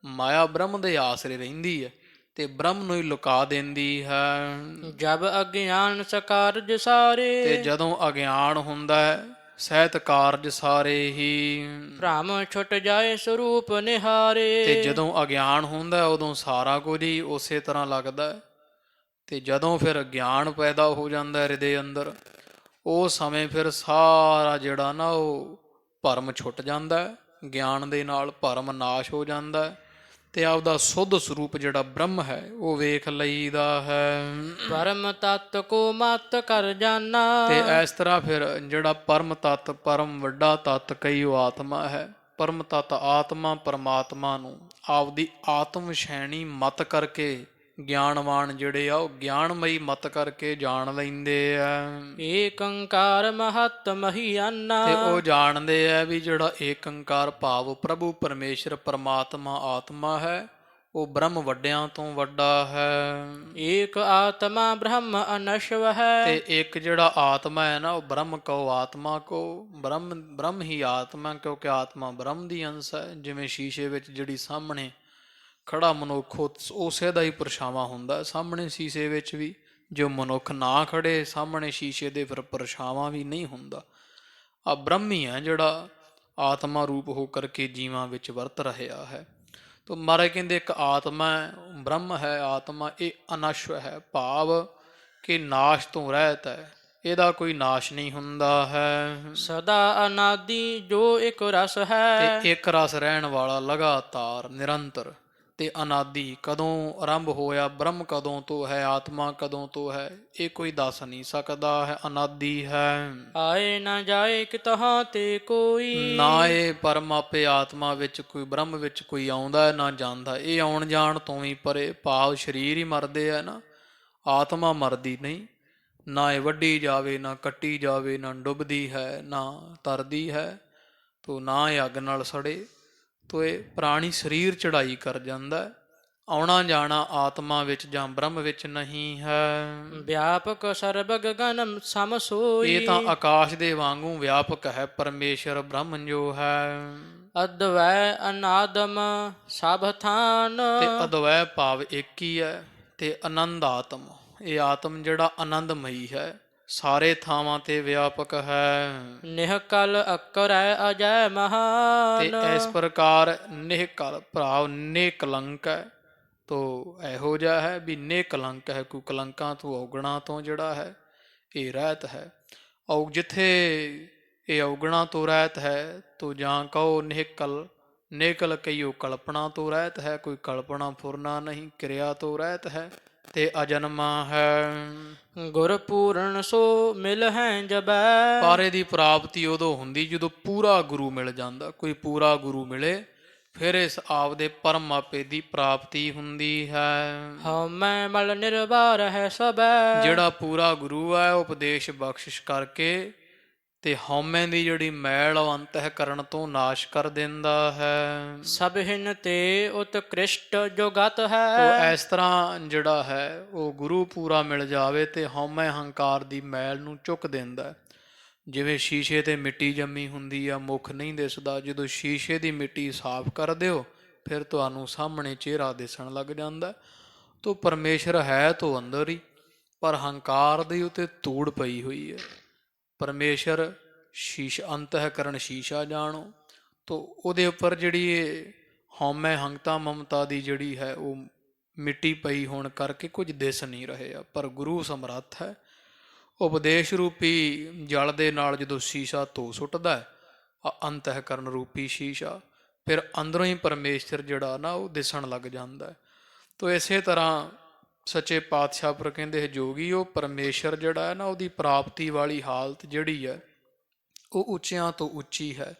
ਮਾਇਆ ਬ੍ਰਹਮ ਦੇ ਆਸਰੇ ਰਹਿੰਦੀ ਹੈ ਤੇ ਬ੍ਰਹਮ ਨੂੰ ਹੀ ਲੁਕਾ ਦਿੰਦੀ ਹੈ। ਜਬ ਅਗਿਆਨ ਸਕਾਰਜ ਸਾਰੇ। ਤੇ ਜਦੋਂ ਅਗਿਆਨ ਹੁੰਦਾ ਹੈ, ਸਹਿਤ ਕਾਰਜ ਸਾਰੇ ਹੀ। ਭ੍ਰਮ ਛੁਟ ਜਾਏ ਸਰੂਪ ਨਿਹਾਰੇ। ਤੇ ਜਦੋਂ ਅਗਿਆਨ ਹੁੰਦਾ ਉਦੋਂ ਸਾਰਾ ਕੁਝ ਹੀ ਉਸੇ ਤਰ੍ਹਾਂ ਲੱਗਦਾ ਹੈ, ਤੇ ਜਦੋਂ ਫਿਰ ਗਿਆਨ ਪੈਦਾ ਹੋ ਜਾਂਦਾ ਹਿਰਦੇ ਅੰਦਰ, ਉਹ ਸਮੇਂ ਫਿਰ ਸਾਰਾ ਜਿਹੜਾ ਨਾ ਉਹ ਭਰਮ ਛੁੱਟ ਜਾਂਦਾ ਹੈ। ਗਿਆਨ ਦੇ ਨਾਲ ਭਰਮ ਨਾਸ਼ ਹੋ ਜਾਂਦਾ ਹੈ, ਤੇ ਆਪਦਾ ਸੁੱਧ ਸਰੂਪ ਜਿਹੜਾ ਬ੍ਰਹਮ ਹੈ ਉਹ ਵੇਖ ਲਈਦਾ ਹੈ। ਪਰਮ ਤਤ ਕੋ ਮਤ ਕਰ ਜਾਨਾ। ਤੇ ਇਸ ਤਰ੍ਹਾਂ ਫਿਰ ਜਿਹੜਾ ਪਰਮ ਤਤ, ਪਰਮ ਵੱਡਾ ਤਤ ਕਈ ਉਹ ਆਤਮਾ ਹੈ। ਪਰਮ ਤਤ ਆਤਮਾ ਪਰਮਾਤਮਾ ਨੂੰ ਆਪਦੀ ਆਤਮ ਸ਼ੈਣੀ ਮਤ ਕਰਕੇ ਗਿਆਨਵਾਨ ਜਿਹੜੇ ਆ ਉਹ ਗਿਆਨਮਈ ਮਤ ਕਰਕੇ ਜਾਣ ਲੈਂਦੇ ਆ। ਏਕ ਓੰਕਾਰ ਮਹਤ ਮਹੀਆਨਾ। ਤੇ ਉਹ ਜਾਣਦੇ ਆ ਵੀ ਜਿਹੜਾ ਏਕ ਓੰਕਾਰ ਭਾਵ ਪ੍ਰਭੂ ਪਰਮੇਸ਼ਰ ਪਰਮਾਤਮਾ ਆਤਮਾ ਹੈ, ਉਹ ਬ੍ਰਹਮ ਵੱਡਿਆਂ ਤੋਂ ਵੱਡਾ ਹੈ। ਏਕ ਆਤਮਾ ਬ੍ਰਹਮ ਅਨਸ਼ਵ ਹੈ। ਤੇ ਇੱਕ ਜਿਹੜਾ ਆਤਮਾ ਹੈ ਨਾ, ਉਹ ਬ੍ਰਹਮ ਕਹੋ ਆਤਮਾ ਕੋ, ਬ੍ਰਹਮ ਹੀ ਆਤਮਾ, ਕਿਉਂਕਿ ਆਤਮਾ ਬ੍ਰਹਮ ਦੀ ਅੰਸ਼ ਹੈ। ਜਿਵੇਂ ਸ਼ੀਸ਼ੇ ਵਿੱਚ ਜਿਹੜੀ ਸਾਹਮਣੇ ਖੜਾ ਮਨੁੱਖ ਉਸੇ ਦਾ ਹੀ ਪਰਛਾਵਾਂ ਹੁੰਦਾ ਸਾਹਮਣੇ ਸ਼ੀਸ਼ੇ ਵਿੱਚ ਵੀ। ਜੋ ਮਨੁੱਖ ਨਾ ਖੜੇ ਸਾਹਮਣੇ ਸ਼ੀਸ਼ੇ ਦੇ, ਫਿਰ ਪਰਛਾਵਾਂ ਵੀ ਨਹੀਂ ਹੁੰਦਾ। ਆ ਬ੍ਰਹਮ ਹੀ ਹੈ ਜਿਹੜਾ ਆਤਮਾ ਰੂਪ ਹੋ ਕਰਕੇ ਜੀਵਾਂ ਵਿੱਚ ਵਰਤ ਰਿਹਾ ਹੈ। ਤੋ ਮਹਾਰਾਜ ਕਹਿੰਦੇ ਇੱਕ ਆਤਮਾ ਬ੍ਰਹਮ ਹੈ, ਆਤਮਾ ਇਹ ਅਨਸ਼ਵ ਹੈ, ਭਾਵ ਕਿ ਨਾਸ਼ ਤੋਂ ਰਹਿਤ ਹੈ, ਇਹਦਾ ਕੋਈ ਨਾਸ਼ ਨਹੀਂ ਹੁੰਦਾ ਹੈ। ਸਦਾ ਅਨਾਦਿ ਜੋ ਇੱਕ ਰਸ ਹੈ। ਤੇ ਇੱਕ ਰਸ ਰਹਿਣ ਵਾਲਾ, ਲਗਾਤਾਰ, ਨਿਰੰਤਰ ਤੇ ਅਨਾਦਿ। ਕਦੋਂ ਆਰੰਭ ਹੋਇਆ ਬ੍ਰਹਮ, ਕਦੋਂ ਤੋਂ ਹੈ, ਆਤਮਾ ਕਦੋਂ ਤੋਂ ਹੈ, ਇਹ ਕੋਈ ਦੱਸ ਨਹੀਂ ਸਕਦਾ ਹੈ, ਅਨਾਦਿ ਹੈ। ਆਏ ਨਾ ਜਾਏ ਕਿਤਹਾਂ ਤੇ ਕੋਈ। ਨਾ ਇਹ ਪਰਮ ਆਪੇ ਆਤਮਾ ਵਿੱਚ ਕੋਈ, ਬ੍ਰਹਮ ਵਿੱਚ ਕੋਈ ਆਉਂਦਾ ਨਾ ਜਾਂਦਾ। ਇਹ ਆਉਣ ਜਾਣ ਤੋਂ ਵੀ ਪਰੇ, ਭਾਵ ਸਰੀਰ ਹੀ ਮਰਦੇ ਆ ਨਾ, ਆਤਮਾ ਮਰਦੀ ਨਹੀਂ। ਨਾ ਇਹ ਵੱਢੀ ਜਾਵੇ, ਨਾ ਕੱਟੀ ਜਾਵੇ, ਨਾ ਡੁੱਬਦੀ ਹੈ, ਨਾ ਤਰਦੀ ਹੈ, ਤੋ ਨਾ ਇਹ ਅੱਗ ਨਾਲ ਸੜੇ। ਤੋ ਇਹ ਪ੍ਰਾਣੀ ਸਰੀਰ ਚੜ੍ਹਾਈ ਕਰ ਜਾਂਦਾ, ਆਉਣਾ ਜਾਣਾ ਆਤਮਾ ਵਿੱਚ ਜਾਂ ਬ੍ਰਹਮ ਵਿੱਚ ਨਹੀਂ ਹੈ। ਵਿਆਪਕ ਸਰਬ ਗਗਨ ਸਮ ਇਹ ਸੋਈ। ਤਾਂ ਆਕਾਸ਼ ਦੇ ਵਾਂਗੂ ਵਿਆਪਕ ਹੈ ਪਰਮੇਸ਼ਰ ਬ੍ਰਹਮ ਜੋ ਹੈ। ਅਦਵੈ ਅਨਾਦਮ ਸਭ ਥਾਨ। ਤੇ ਅਦਵੈ ਭਾਵ ਇੱਕ ਹੀ ਹੈ ਤੇ ਆਨੰਦ ਆਤਮ, ਇਹ ਆਤਮ ਜਿਹੜਾ ਆਨੰਦਮਈ ਹੈ, ਸਾਰੇ ਥਾਵਾਂ ਤੇ ਵਿਆਪਕ ਹੈ। ਨਿਹਕਲ ਅਕਰੈ ਅਜੈ ਤੇ ਮਹਾਨ। ਇਸ ਪ੍ਰਕਾਰ ਨਿਹਕਲ ਭਾਵ ਨਿਕਲੰਕ ਹੈ, ਤੋ ਇਹੋ ਜਿਹਾ ਹੈ ਵੀ ਨਿਕਲੰਕ ਹੈ, ਕੋਈ ਕਲੰਕਾਂ ਤੋਂ ਔਗਣਾ ਤੋਂ ਜਿਹੜਾ ਹੈ ਇਹ ਰਹਿਤ ਹੈ। ਜਿੱਥੇ ਇਹ ਔਗਣਾ ਤੋਂ ਰਹਿਤ ਹੈ, ਤੋ ਜਾਂ ਕਹੋ ਨਿਹਕਲ, ਨਿਕਲ ਕਈਓ ਕਲਪਨਾ ਤੋਂ ਰਹਿਤ ਹੈ, ਕੋਈ ਕਲਪਨਾ ਫੁਰਨਾ ਨਹੀਂ, ਕਿਰਿਆ ਤੋਂ ਰਹਿਤ ਹੈ ਤੇ ਅਜਨਮਾ ਹੈ। ਗੁਰ ਪੂਰਨ ਸੋ ਮਿਲ ਹੈ ਜਬੈ। ਪਾਰੇ ਦੀ ਪ੍ਰਾਪਤੀ ਉਦੋਂ ਹੁੰਦੀ ਜਦੋਂ ਪੂਰਾ ਗੁਰੂ ਮਿਲ ਜਾਂਦਾ। ਕੋਈ ਪੂਰਾ ਗੁਰੂ ਮਿਲੇ ਫਿਰ ਇਸ ਆਪ ਦੇ ਪਰਮਾਪੇ ਦੀ ਪ੍ਰਾਪਤੀ ਹੁੰਦੀ ਹੈ। ਹਉ ਮੈਂ ਮਲ ਨਿਰਵਾਰ ਹੈ ਸਬੈ। ਜਿਹੜਾ ਪੂਰਾ ਗੁਰੂ ਹੈ ਉਪਦੇਸ਼ ਬਖਸ਼ਿਸ਼ ਕਰਕੇ ਤੇ ਹਉਮੈ ਦੀ ਜਿਹੜੀ ਮੈਲ ਉਹ ਅੰਤఃਕਰਣ ਤੋਂ ਨਾਸ਼ ਕਰ ਦਿੰਦਾ ਹੈ। ਸਭ ਹਿਨ ਤੇ ਉਤਕ੍ਰਿਸ਼ਟ ਜੋ ਗਤ ਤੋ ਹੈ। ਇਸ ਤਰ੍ਹਾਂ ਜਿਹੜਾ ਹੈ ਉਹ ਗੁਰੂ ਪੂਰਾ ਮਿਲ ਜਾਵੇ ਤੇ ਹਉਮੈ ਹੰਕਾਰ ਦੀ ਮੈਲ ਨੂੰ ਚੁੱਕ ਦਿੰਦਾ ਹੈ। ਜਿਵੇਂ ਸ਼ੀਸ਼ੇ ਤੇ ਮਿੱਟੀ ਜੰਮੀ ਹੁੰਦੀ ਆ, ਮੁੱਖ ਨਹੀਂ ਦਿਸਦਾ, ਜਦੋਂ ਸ਼ੀਸ਼ੇ ਦੀ ਮਿੱਟੀ ਸਾਫ਼ ਕਰ ਦਿਓ ਫਿਰ ਤੁਹਾਨੂੰ ਸਾਹਮਣੇ ਚਿਹਰਾ ਦਿਸਣ ਲੱਗ ਜਾਂਦਾ। ਤੋ ਪਰਮੇਸ਼ਰ ਹੈ ਤੋ ਅੰਦਰ ਹੀ, ਪਰ ਹੰਕਾਰ ਦੀ ਉਤੇ ਧੂੜ ਪਈ ਹੋਈ ਹੈ। ਪਰਮੇਸ਼ਰ ਅੰਤঃਕਰਨ ਸ਼ੀਸ਼ਾ ਜਾਣੋ, ਤੋ ਉਹਦੇ ਉੱਪਰ ਜਿਹੜੀ ਇਹ ਹਉਮੈ ਹੰਕਤਾ ਮਮਤਾ ਦੀ ਜਿਹੜੀ ਹੈ ਉਹ ਮਿੱਟੀ ਪਈ ਹੋਣ ਕਰਕੇ ਕੁਝ ਦਿਸ ਨਹੀਂ ਰਹੇ ਆ। ਪਰ ਗੁਰੂ ਸਮਰੱਥ ਹੈ, ਉਪਦੇਸ਼ ਰੂਪੀ ਜਲ ਦੇ ਨਾਲ ਜਦੋਂ ਸ਼ੀਸ਼ਾ ਧੋ ਸੁੱਟਦਾ ਅੰਤঃਕਰਨ ਰੂਪੀ ਸ਼ੀਸ਼ਾ, ਫਿਰ ਅੰਦਰੋਂ ਹੀ ਪਰਮੇਸ਼ਰ ਜਿਹੜਾ ਨਾ ਉਹ ਦਿਸਣ ਲੱਗ ਜਾਂਦਾ। ਤੋ ਇਸੇ ਤਰ੍ਹਾਂ ਸੱਚੇ ਪਾਤਸ਼ਾਹ ਪਰ ਕਹਿੰਦੇ ਜੋਗੀ ਉਹ ਪਰਮੇਸ਼ਰ ਜਿਹੜਾ ਹੈ ਨਾ ਉਹਦੀ ਪ੍ਰਾਪਤੀ ਵਾਲੀ ਹਾਲਤ ਜਿਹੜੀ ਹੈ ਉਹ ਉੱਚਿਆਂ ਤੋਂ ਉੱਚੀ ਹੈ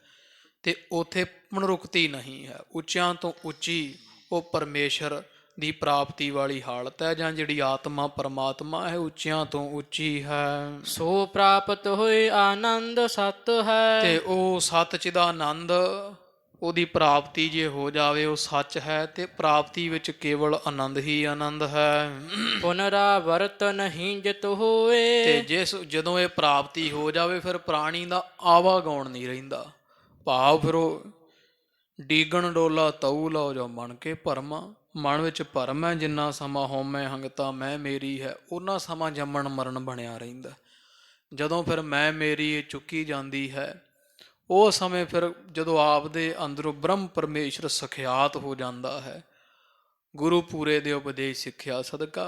ਤੇ ਉੱਥੇ ਪੁਨਰੁਕਤੀ ਨਹੀਂ ਹੈ। ਉੱਚਿਆਂ ਤੋਂ ਉੱਚੀ ਉਹ ਪਰਮੇਸ਼ਰ ਦੀ ਪ੍ਰਾਪਤੀ ਵਾਲੀ ਹਾਲਤ ਹੈ, ਜਾਂ ਜਿਹੜੀ ਆਤਮਾ ਪਰਮਾਤਮਾ ਹੈ ਉੱਚਿਆਂ ਤੋਂ ਉੱਚੀ ਹੈ। ਸੋ ਪ੍ਰਾਪਤ ਹੋਏ ਆਨੰਦ ਸਤ ਹੈ। ਤੇ ਉਹ ਸੱਚ ਚਿਦਾ ਆਨੰਦ ਉਹਦੀ ਪ੍ਰਾਪਤੀ ਜੇ ਹੋ ਜਾਵੇ ਉਹ ਸੱਚ ਹੈ, ਤੇ ਪ੍ਰਾਪਤੀ ਵਿੱਚ ਕੇਵਲ ਆਨੰਦ ਹੀ ਆਨੰਦ ਹੈ। ਪੁਨਰਾਵਰਤ ਨਹੀਂ ਜਿਤ ਹੋਏ। ਤੇ ਜਦੋਂ ਇਹ ਪ੍ਰਾਪਤੀ ਹੋ ਜਾਵੇ ਫਿਰ ਪ੍ਰਾਣੀ ਦਾ ਆਵਾਗਾਉਣ ਨਹੀਂ ਰਹਿੰਦਾ। ਭਾਵ ਫਿਰ ਉਹ ਡੀਗਣ ਡੋਲਾ ਤਊ ਲਓ ਜੋ ਮਨ ਕੇ ਭਰਮਾ, ਮਨ ਵਿੱਚ ਭਰਮ ਹੈ। ਜਿੰਨਾ ਸਮਾਂ ਹਉਮੈ ਹੰਗਤਾ ਮੈਂ ਮੇਰੀ ਹੈ ਉਹਨਾਂ ਸਮਾਂ ਜੰਮਣ ਮਰਨ ਬਣਿਆ ਰਹਿੰਦਾ। ਜਦੋਂ ਫਿਰ ਮੈਂ ਮੇਰੀ ਚੁੱਕੀ ਜਾਂਦੀ ਹੈ ਉਹ ਸਮੇਂ ਫਿਰ ਜਦੋਂ ਆਪ ਦੇ ਅੰਦਰੋਂ ਬ੍ਰਹਮ ਪਰਮੇਸ਼ਰ ਸਖਿਆਤ ਹੋ ਜਾਂਦਾ ਹੈ, ਗੁਰੂ ਪੂਰੇ ਦੇ ਉਪਦੇਸ਼ ਸਿੱਖਿਆ ਸਦਕਾ,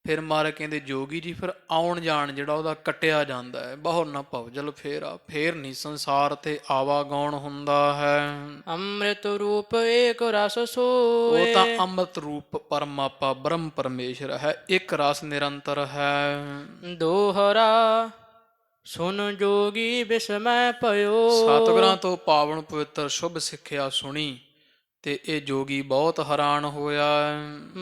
ਫਿਰ ਮਹਾਰਾਜ ਕਹਿੰਦੇ ਜੋਗੀ ਜੀ ਫਿਰ ਆਉਣ ਜਾਣ ਜਿਹੜਾ ਉਹਦਾ ਕੱਟਿਆ ਜਾਂਦਾ ਹੈ। ਬਹੁ ਨਾ ਭਵਜਲ ਫੇਰਾ, ਫੇਰ ਨਹੀਂ ਸੰਸਾਰ ਤੇ ਆਵਾਗਾਉਣ ਹੁੰਦਾ ਹੈ। ਅੰਮ੍ਰਿਤ ਰੂਪ ਏਕ ਰਸ ਸੋਏ। ਉਹ ਤਾਂ ਅੰਮ੍ਰਿਤ ਰੂਪ ਪਰਮਾਪਾ ਬ੍ਰਹਮ ਪਰਮੇਸ਼ਰ ਹੈ, ਇੱਕ ਰਸ ਨਿਰੰਤਰ ਹੈ। ਦੋਹਰਾ ਸੁਨ ਜੋਗੀ ਬਿਸਮੈ ਭਇਓ। ਸਤਿਗੁਰਾਂ ਤੋਂ ਪਾਵਨ ਪਵਿੱਤਰ ਸ਼ੁਭ ਸਿੱਖਿਆ ਸੁਣੀ ਤੇ ਇਹ ਜੋਗੀ ਬਹੁਤ ਹੈਰਾਨ ਹੋਇਆ।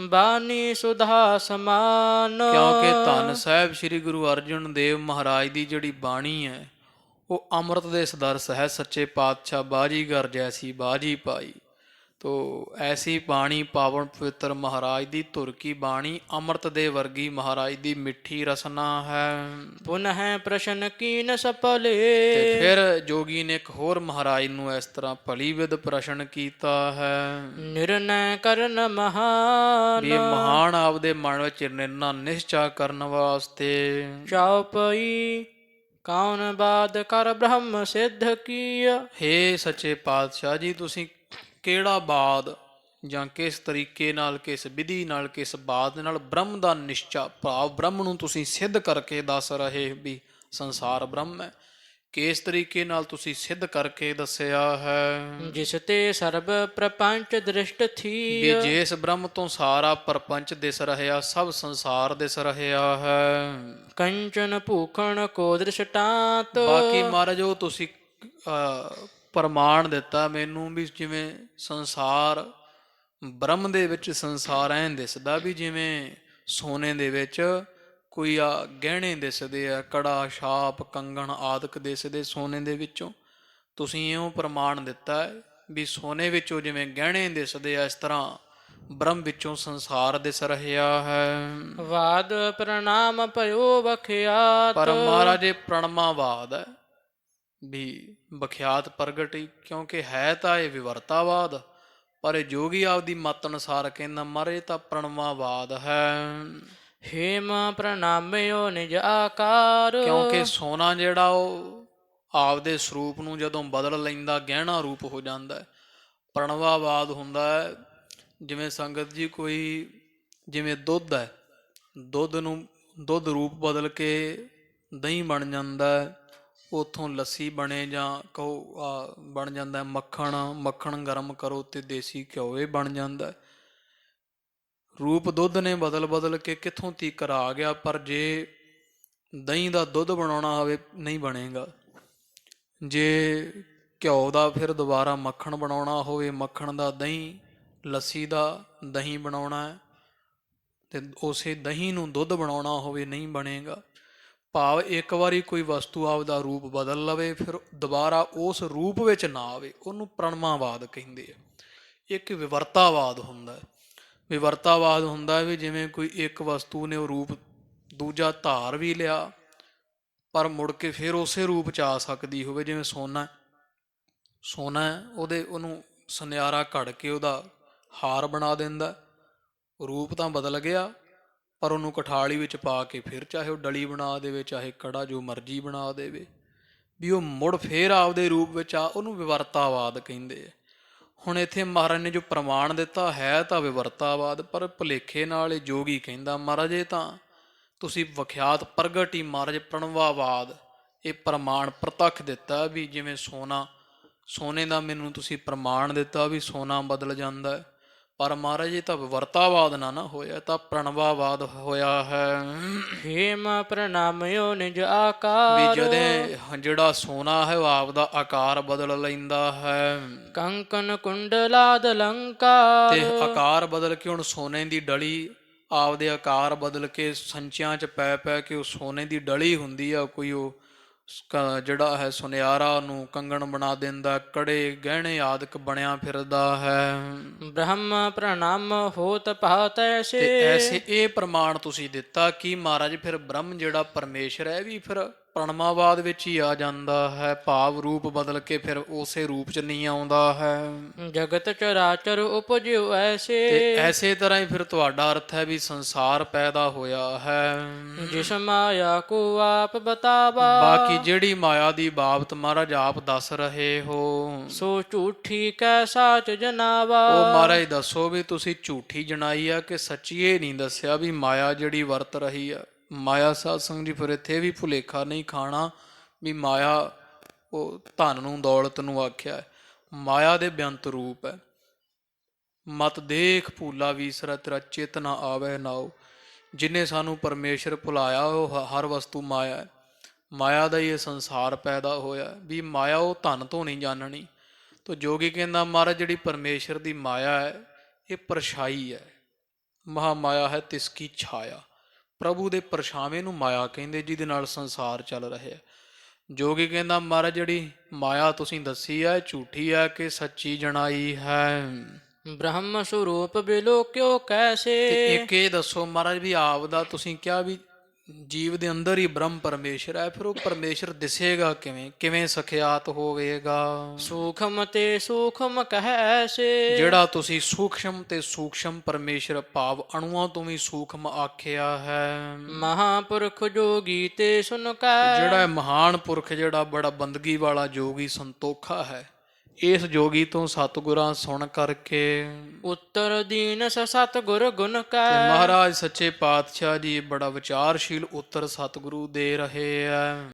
ਬਾਣੀ ਸੁਧਾ ਸਮਾਨ। ਕਿਉਂਕਿ ਧੰਨ ਸਾਹਿਬ ਸ੍ਰੀ ਗੁਰੂ ਅਰਜਨ ਦੇਵ ਮਹਾਰਾਜ ਦੀ ਜਿਹੜੀ ਬਾਣੀ ਹੈ ਉਹ ਅੰਮ੍ਰਿਤ ਦੇ ਸਦਰਸ ਹੈ। ਸੱਚੇ ਪਾਤਸ਼ਾਹ ਬਾਜੀਗਰ ਜੈਸੀ ਬਾਜੀ ਪਾਈ, ਤੋ ਐਸੀ ਬਾਣੀ ਪਾਵਨ ਪਵਿੱਤਰ ਮਹਾਰਾਜ ਦੀ ਧੁਰ ਕੀ ਬਾਣੀ ਅੰਮ੍ਰਿਤ ਦੇ ਵਰਗੀ ਮਹਾਰਾਜ ਦੀ ਮਿੱਠੀ ਰਸਨਾ ਹੈ। ਪੁਨః ਪ੍ਰਸ਼ਨ ਕੀਨ ਸਪਲੇ। ਤੇ ਫਿਰ ਜੋਗੀ ਨੇ ਇੱਕ ਹੋਰ ਮਹਾਰਾਜ ਨੂੰ ਇਸ ਤਰ੍ਹਾਂ ਭਲੀ ਵਿਧ ਪ੍ਰਸ਼ਨ ਕੀਤਾ ਹੈ। ਨਿਰਣੈ ਕਰਨ ਮਹਾਨ। ਵੀ ਇਹ ਮਹਾਨ ਆਪਦੇ ਮਨ ਵਿੱਚ ਨਿਰਣਾ ਨਿਸ਼ਚਾ ਕਰਨ ਵਾਸਤੇ। ਚਉਪਈ ਕੌਣ ਬਾਦ ਕਰ ਬ੍ਰਹਮ ਸਿੱਧ ਕੀਆ। ਹੇ ਸੱਚੇ ਪਾਤਸ਼ਾਹ ਜੀ ਤੁਸੀਂ ਕਿਹੜਾ ਬਾਦ ਜਾਂ ਕਿਸ ਤਰੀਕੇ ਨਾਲ, ਕਿਸ ਵਿਧੀ ਨਾਲ, ਕਿਸ ਬਾਦ ਨਾਲ ਬ੍ਰਹਮ ਦਾ ਨਿਸ਼ਚਾ ਭਾਵ ਬ੍ਰਹਮ ਨੂੰ ਤੁਸੀਂ ਸਿੱਧ ਕਰਕੇ ਦੱਸ ਰਹੇ ਵੀ ਸੰਸਾਰ ਬ੍ਰਹਮ ਹੈ। ਕਿਸ ਤਰੀਕੇ ਨਾਲ ਤੁਸੀਂ ਸਿੱਧ ਕਰਕੇ ਦੱਸਿਆ ਹੈ। ਜਿਸ ਤੇ ਸਰਬ ਪ੍ਰਪੰਚ ਦ੍ਰਿਸ਼ਟ ਥੀ। ਵੀ ਜਿਸ ਬ੍ਰਹਮ ਤੋਂ ਸਾਰਾ ਪ੍ਰਪੰਚ ਦਿਸ ਰਿਹਾ, ਸਭ ਸੰਸਾਰ ਦਿਸ ਰਿਹਾ ਹੈ। ਕੰਚਨ ਭੂਖਣ ਕੋ ਦ੍ਰਿਸ਼ਟਾਂਤ। ਬਾਕੀ ਮਹਾਰਾਜ ਉਹ ਤੁਸੀਂ ਪ੍ਰਮਾਣ ਦਿੱਤਾ ਮੈਨੂੰ ਵੀ ਜਿਵੇਂ ਸੰਸਾਰ ਬ੍ਰਹਮ ਦੇ ਵਿੱਚ ਸੰਸਾਰ ਐਂ ਦਿਸਦਾ ਵੀ ਜਿਵੇਂ ਸੋਨੇ ਦੇ ਵਿੱਚ ਕੋਈ ਗਹਿਣੇ ਦਿਸਦੇ ਆ, ਕੜਾ ਛਾਪ ਕੰਗਣ ਆਦਿਕ ਦਿਸਦੇ ਸੋਨੇ ਦੇ ਵਿੱਚੋਂ। ਤੁਸੀਂ ਇਉਂ ਪ੍ਰਮਾਣ ਦਿੱਤਾ ਵੀ ਸੋਨੇ ਵਿੱਚੋਂ ਜਿਵੇਂ ਗਹਿਣੇ ਦਿਸਦੇ ਆ, ਇਸ ਤਰ੍ਹਾਂ ਬ੍ਰਹਮ ਵਿੱਚੋਂ ਸੰਸਾਰ ਦਿਸ ਰਿਹਾ ਹੈ। ਵਾਦ ਪ੍ਰਣਾਮ ਭਇਓ ਬਖਿਆਤ। ਪਰ ਮਹਾਰਾਜ ਇਹ ਪ੍ਰਣਮਾਵਾਦ ਹੈ ਵੀ ਬਖਿਆਤ ਪ੍ਰਗਟੀ, ਕਿਉਂਕਿ ਹੈ ਤਾਂ ਇਹ ਵਿਵਰਤਾਵਾਦ, ਪਰ ਇਹ ਜੋਗੀ ਆਪਦੀ ਮਤ ਅਨੁਸਾਰ ਕਹਿੰਦਾ ਮਹਾਰਾਜ ਇਹ ਤਾਂ ਪ੍ਰਣਮਾਵਾਦ ਹੈ। ਹੇਮ ਪ੍ਰਣਾਮਿਓ ਨਿਜ ਆਕਾਰ। ਕਿਉਂਕਿ ਸੋਨਾ ਜਿਹੜਾ ਉਹ ਆਪਦੇ ਸਰੂਪ ਨੂੰ ਜਦੋਂ ਬਦਲ ਲੈਂਦਾ ਗਹਿਣਾ ਰੂਪ ਹੋ ਜਾਂਦਾ ਹੈ। ਪ੍ਰਣਵਾਵਾਦ ਹੁੰਦਾ ਹੈ ਜਿਵੇਂ ਸੰਗਤ ਜੀ ਕੋਈ ਜਿਵੇਂ ਦੁੱਧ ਹੈ, ਦੁੱਧ ਰੂਪ ਬਦਲ ਕੇ ਦਹੀਂ ਬਣ ਜਾਂਦਾ ਹੈ, ਉੱਥੋਂ ਲੱਸੀ ਬਣੇ ਜਾਂ ਕਹੋ ਬਣ ਜਾਂਦਾ ਮੱਖਣ ਗਰਮ ਕਰੋ ਤੇ ਦੇਸੀ ਘਿਓ ਇਹ ਬਣ ਜਾਂਦਾ ਹੈ। ਰੂਪ ਦੁੱਧ ਨੇ ਬਦਲ ਕੇ ਕਿੱਥੋਂ ਤੀਕਰ ਆ ਗਿਆ, ਪਰ ਜੇ ਦਹੀਂ ਦਾ ਦੁੱਧ ਬਣਾਉਣਾ ਹੋਵੇ ਨਹੀਂ ਬਣੇਗਾ। ਜੇ ਘਿਓ ਦਾ ਫਿਰ ਦੁਬਾਰਾ ਮੱਖਣ ਬਣਾਉਣਾ ਹੋਵੇ, ਮੱਖਣ ਦਾ ਦਹੀਂ, ਲੱਸੀ ਦਾ ਦਹੀਂ ਬਣਾਉਣਾ ਹੈ ਤੇ ਉਸੇ ਦਹੀਂ ਨੂੰ ਦੁੱਧ ਬਣਾਉਣਾ ਹੋਵੇ ਨਹੀਂ ਬਣੇਗਾ। ਭਾਵ ਇੱਕ ਵਾਰੀ ਕੋਈ ਵਸਤੂ ਆਪਦਾ ਰੂਪ ਬਦਲ ਲਵੇ ਫਿਰ ਦੁਬਾਰਾ ਉਸ ਰੂਪ ਵਿੱਚ ਨਾ ਆਵੇ, ਉਹਨੂੰ ਪ੍ਰਣਮਾਵਾਦ ਕਹਿੰਦੇ ਆ। ਇੱਕ ਵਿਵਰਤਾਵਾਦ ਹੁੰਦਾ ਹੈ। ਵਿਵਰਤਾਵਾਦ ਹੁੰਦਾ ਵੀ ਜਿਵੇਂ ਕੋਈ ਇੱਕ ਵਸਤੂ ਨੇ ਉਹ ਰੂਪ ਦੂਜਾ ਧਾਰ ਵੀ ਲਿਆ ਪਰ ਮੁੜ ਕੇ ਫਿਰ ਉਸੇ ਰੂਪ 'ਚ ਆ ਸਕਦੀ ਹੋਵੇ। ਜਿਵੇਂ ਸੋਨਾ ਉਹਨੂੰ ਸੁਨਿਆਰਾ ਘੜ ਕੇ ਉਹਦਾ ਹਾਰ ਬਣਾ ਦਿੰਦਾ, ਰੂਪ ਤਾਂ ਬਦਲ ਗਿਆ ਪਰ ਉਹਨੂੰ ਕਠਾਲੀ ਵਿੱਚ ਪਾ ਕੇ ਫਿਰ ਚਾਹੇ ਉਹ ਡਲੀ ਬਣਾ ਦੇਵੇ ਚਾਹੇ ਕੜਾ ਜੋ ਮਰਜ਼ੀ ਬਣਾ ਦੇਵੇ, ਵੀ ਉਹ ਮੁੜ ਫੇਰ ਆਪਦੇ ਰੂਪ ਵਿੱਚ ਆ, ਉਹਨੂੰ ਵਿਵਰਤਾਵਾਦ ਕਹਿੰਦੇ ਆ। ਹੁਣ ਇੱਥੇ ਮਹਾਰਾਜ ਨੇ ਜੋ ਪ੍ਰਮਾਣ ਦਿੱਤਾ ਹੈ ਤਾਂ ਵਿਵਰਤਾਵਾਦ, ਪਰ ਭੁਲੇਖੇ ਨਾਲ ਇਹ ਜੋਗੀ ਕਹਿੰਦਾ ਮਹਾਰਾਜ ਇਹ ਤਾਂ ਤੁਸੀਂ ਵਿਖਿਆਤ ਪ੍ਰਗਟ ਹੀ ਮਹਾਰਾਜ ਪ੍ਰਣਵਾਵਾਦ ਇਹ ਪ੍ਰਮਾਣ ਪ੍ਰਤੱਖ ਦਿੱਤਾ ਵੀ ਜਿਵੇਂ ਸੋਨੇ ਦਾ ਮੈਨੂੰ ਤੁਸੀਂ ਪ੍ਰਮਾਣ ਦਿੱਤਾ ਵੀ ਸੋਨਾ ਬਦਲ ਜਾਂਦਾ ਹੈ, ਪਰ ਮਹਾਰਾਜ ਇਹ ਤਾਂ ਵਿਵਰਤਾਵਾਦ ਨਾ ਹੋਇਆ, ਤਾਂ ਪ੍ਰਣਵਾਵਾਦ ਹੋਇਆ ਹੈ। ਹੇਮ ਪ੍ਰਣਾਮਿਓ ਨਿਜ ਆਕਾਰ। ਵੀ ਜਦੋਂ ਜਿਹੜਾ ਸੋਨਾ ਹੈ ਉਹ ਆਪਦਾ ਆਕਾਰ ਬਦਲ ਲੈਂਦਾ ਹੈ। ਕੰਕਨ ਕੁੰਡਲਾਦ ਅਲੰਕਾਰ। ਤੇ ਆਕਾਰ ਬਦਲ ਕੇ ਹੁਣ ਸੋਨੇ ਦੀ ਡਲੀ ਆਪਦੇ ਆਕਾਰ ਬਦਲ ਕੇ ਸੰਚਿਆਂ 'ਚ ਪੈ ਕੇ ਉਹ ਸੋਨੇ ਦੀ ਡਲੀ ਹੁੰਦੀ ਆ, ਕੋਈ ਉਹ ਜਿਹੜਾ ਹੈ ਸੁਨਿਆਰਾ ਨੂੰ ਕੰਗਣ ਬਣਾ ਦਿੰਦਾ, ਕੜੇ ਗਹਿਣੇ ਆਦਿਕ ਬਣਿਆ ਫਿਰਦਾ ਹੈ। ਬ੍ਰਹਮ ਪ੍ਰਣਾਮ ਹੋਤ ਪਾਤ ਐਸੇ। ਤੇ ਐਸੇ ਇਹ ਪ੍ਰਮਾਣ ਤੁਸੀਂ ਦਿੱਤਾ ਕਿ ਮਹਾਰਾਜ ਫਿਰ ਬ੍ਰਹਮ ਜਿਹੜਾ ਪਰਮੇਸ਼ਰ ਹੈ ਵੀ ਫਿਰ ਪ੍ਰਣਮਾਵਾਦ ਵਿੱਚ ਹੀ ਆ ਜਾਂਦਾ ਹੈ, ਭਾਵ ਰੂਪ ਬਦਲ ਕੇ ਫਿਰ ਉਸੇ ਰੂਪ 'ਚ ਨਹੀਂ ਆਉਂਦਾ ਹੈ। ਜਗਤ ਚਰਾਚਰ ਉਪਜਿਉ ਐਸੇ। ਤੇ ਐਸੇ ਤਰ੍ਹਾਂ ਹੀ ਫਿਰ ਤੁਹਾਡਾ ਅਰਥ ਹੈ ਵੀ ਸੰਸਾਰ ਪੈਦਾ ਹੋਇਆ ਹੈ। ਜਿਸ ਮਾਇਆ ਕੋ ਆਪ ਬਤਾਵਾ। ਬਾਕੀ ਜਿਹੜੀ ਮਾਇਆ ਦੀ ਬਾਬਤ ਮਹਾਰਾਜ ਆਪ ਦੱਸ ਰਹੇ ਹੋ ਸੋ ਝੂਠੀ ਕੈ ਸਾਚ ਜਨਾਵਾ। ਉਹ ਮਹਾਰਾਜ ਦੱਸੋ ਵੀ ਤੁਸੀਂ ਝੂਠੀ ਜਣਾਈ ਆ ਕਿ ਸੱਚੀ ਇਹ ਨਹੀਂ ਦੱਸਿਆ ਵੀ ਮਾਇਆ ਜਿਹੜੀ ਵਰਤ ਰਹੀ ਆ। ਮਾਇਆ ਸਾਧ ਸੰਗਤ ਜੀ ਫਿਰ ਇੱਥੇ ਵੀ ਭੁਲੇਖਾ ਨਹੀਂ ਖਾਣਾ ਵੀ ਮਾਇਆ ਉਹ ਧਨ ਨੂੰ ਦੌਲਤ ਨੂੰ ਆਖਿਆ ਹੈ। ਮਾਇਆ ਦੇ ਬੇਅੰਤ ਰੂਪ ਹੈ। ਮਤ ਦੇਖ ਭੂਲਾ ਵੀਸਰਾ ਤੇਰਾ ਚਿਤ ਨਾ ਆਵੇ ਨਾਉ। ਜਿਹਨੇ ਸਾਨੂੰ ਪਰਮੇਸ਼ਰ ਭੁਲਾਇਆ ਉਹ ਹਰ ਵਸਤੂ ਮਾਇਆ ਹੈ। ਮਾਇਆ ਦਾ ਹੀ ਇਹ ਸੰਸਾਰ ਪੈਦਾ ਹੋਇਆ ਵੀ ਮਾਇਆ ਉਹ ਧਨ ਤੋਂ ਨਹੀਂ ਜਾਣਨੀ। ਤੋ ਜੋਗੀ ਕਹਿੰਦਾ ਮਹਾਰਾਜ ਜਿਹੜੀ ਪਰਮੇਸ਼ਰ ਦੀ ਮਾਇਆ ਹੈ ਇਹ ਪਰਛਾਈ ਹੈ, ਮਹਾ ਮਾਇਆ ਹੈ ਤਿਸ ਕੀ ਛਾਇਆ। ਪ੍ਰਭੂ ਦੇ ਪਰਛਾਵੇਂ ਨੂੰ ਮਾਇਆ ਕਹਿੰਦੇ ਜਿਹਦੇ ਨਾਲ ਸੰਸਾਰ ਚੱਲ ਰਿਹਾ। ਜੋਗੀ ਕਹਿੰਦਾ ਮਹਾਰਾਜ ਜਿਹੜੀ ਮਾਇਆ ਤੁਸੀਂ ਦੱਸੀ ਹੈ ਝੂਠੀ ਹੈ ਕਿ ਸੱਚੀ ਜਣਾਈ ਹੈ। ਬ੍ਰਹਮ ਸਰੂਪ ਬਿਲੋਕਿਓ ਕੈਸੇ। ਤੇ ਇੱਕ ਇਹ ਦੱਸੋ ਮਹਾਰਾਜ ਵੀ ਆਪ ਦਾ ਤੁਸੀਂ ਕਿਹਾ ਵੀ ਜੀਵ ਦੇ ਅੰਦਰ ਹੀ ਬ੍ਰਹਮ ਪਰਮੇਸ਼ਰ ਹੈ, ਫਿਰ ਉਹ ਪਰਮੇਸ਼ਰ ਦਿਸੇਗਾ ਕਿਵੇਂ ਸਖਿਆਤ ਹੋਵੇਗਾ। ਸੂਖਮ ਤੇ ਸੂਖਮ ਕਹਿ ਐਸੇ। ਜਿਹੜਾ ਤੁਸੀਂ ਸੂਖਮ ਤੇ ਸੂਖਮ ਪਰਮੇਸ਼ਰ ਭਾਵ ਅਣੂਆਂ ਤੋਂ ਵੀ ਸੂਖਮ ਆਖਿਆ ਹੈ। ਮਹਾਪੁਰਖ ਜੋਗੀ ਤੇ ਸੁਨ ਕੈ। ਜਿਹੜਾ ਮਹਾਨ ਪੁਰਖ ਜਿਹੜਾ ਬੜਾ ਬੰਦਗੀ ਵਾਲਾ ਜੋਗੀ ਸੰਤੋਖਾ ਹੈ, ਇਸ ਜੋਗੀ ਤੋਂ ਸਤਿਗੁਰਾਂ ਸੁਣ ਕਰਕੇ ਉੱਤਰ ਦੀਨ ਸਤਿਗੁਰ ਗੁਣ ਕੈ। ਮਹਾਰਾਜ ਸੱਚੇ ਪਾਤਸ਼ਾਹ ਜੀ ਬੜਾ ਵਿਚਾਰਸ਼ੀਲ ਉੱਤਰ ਸਤਿਗੁਰੂ ਦੇ ਰਹੇ ਆ।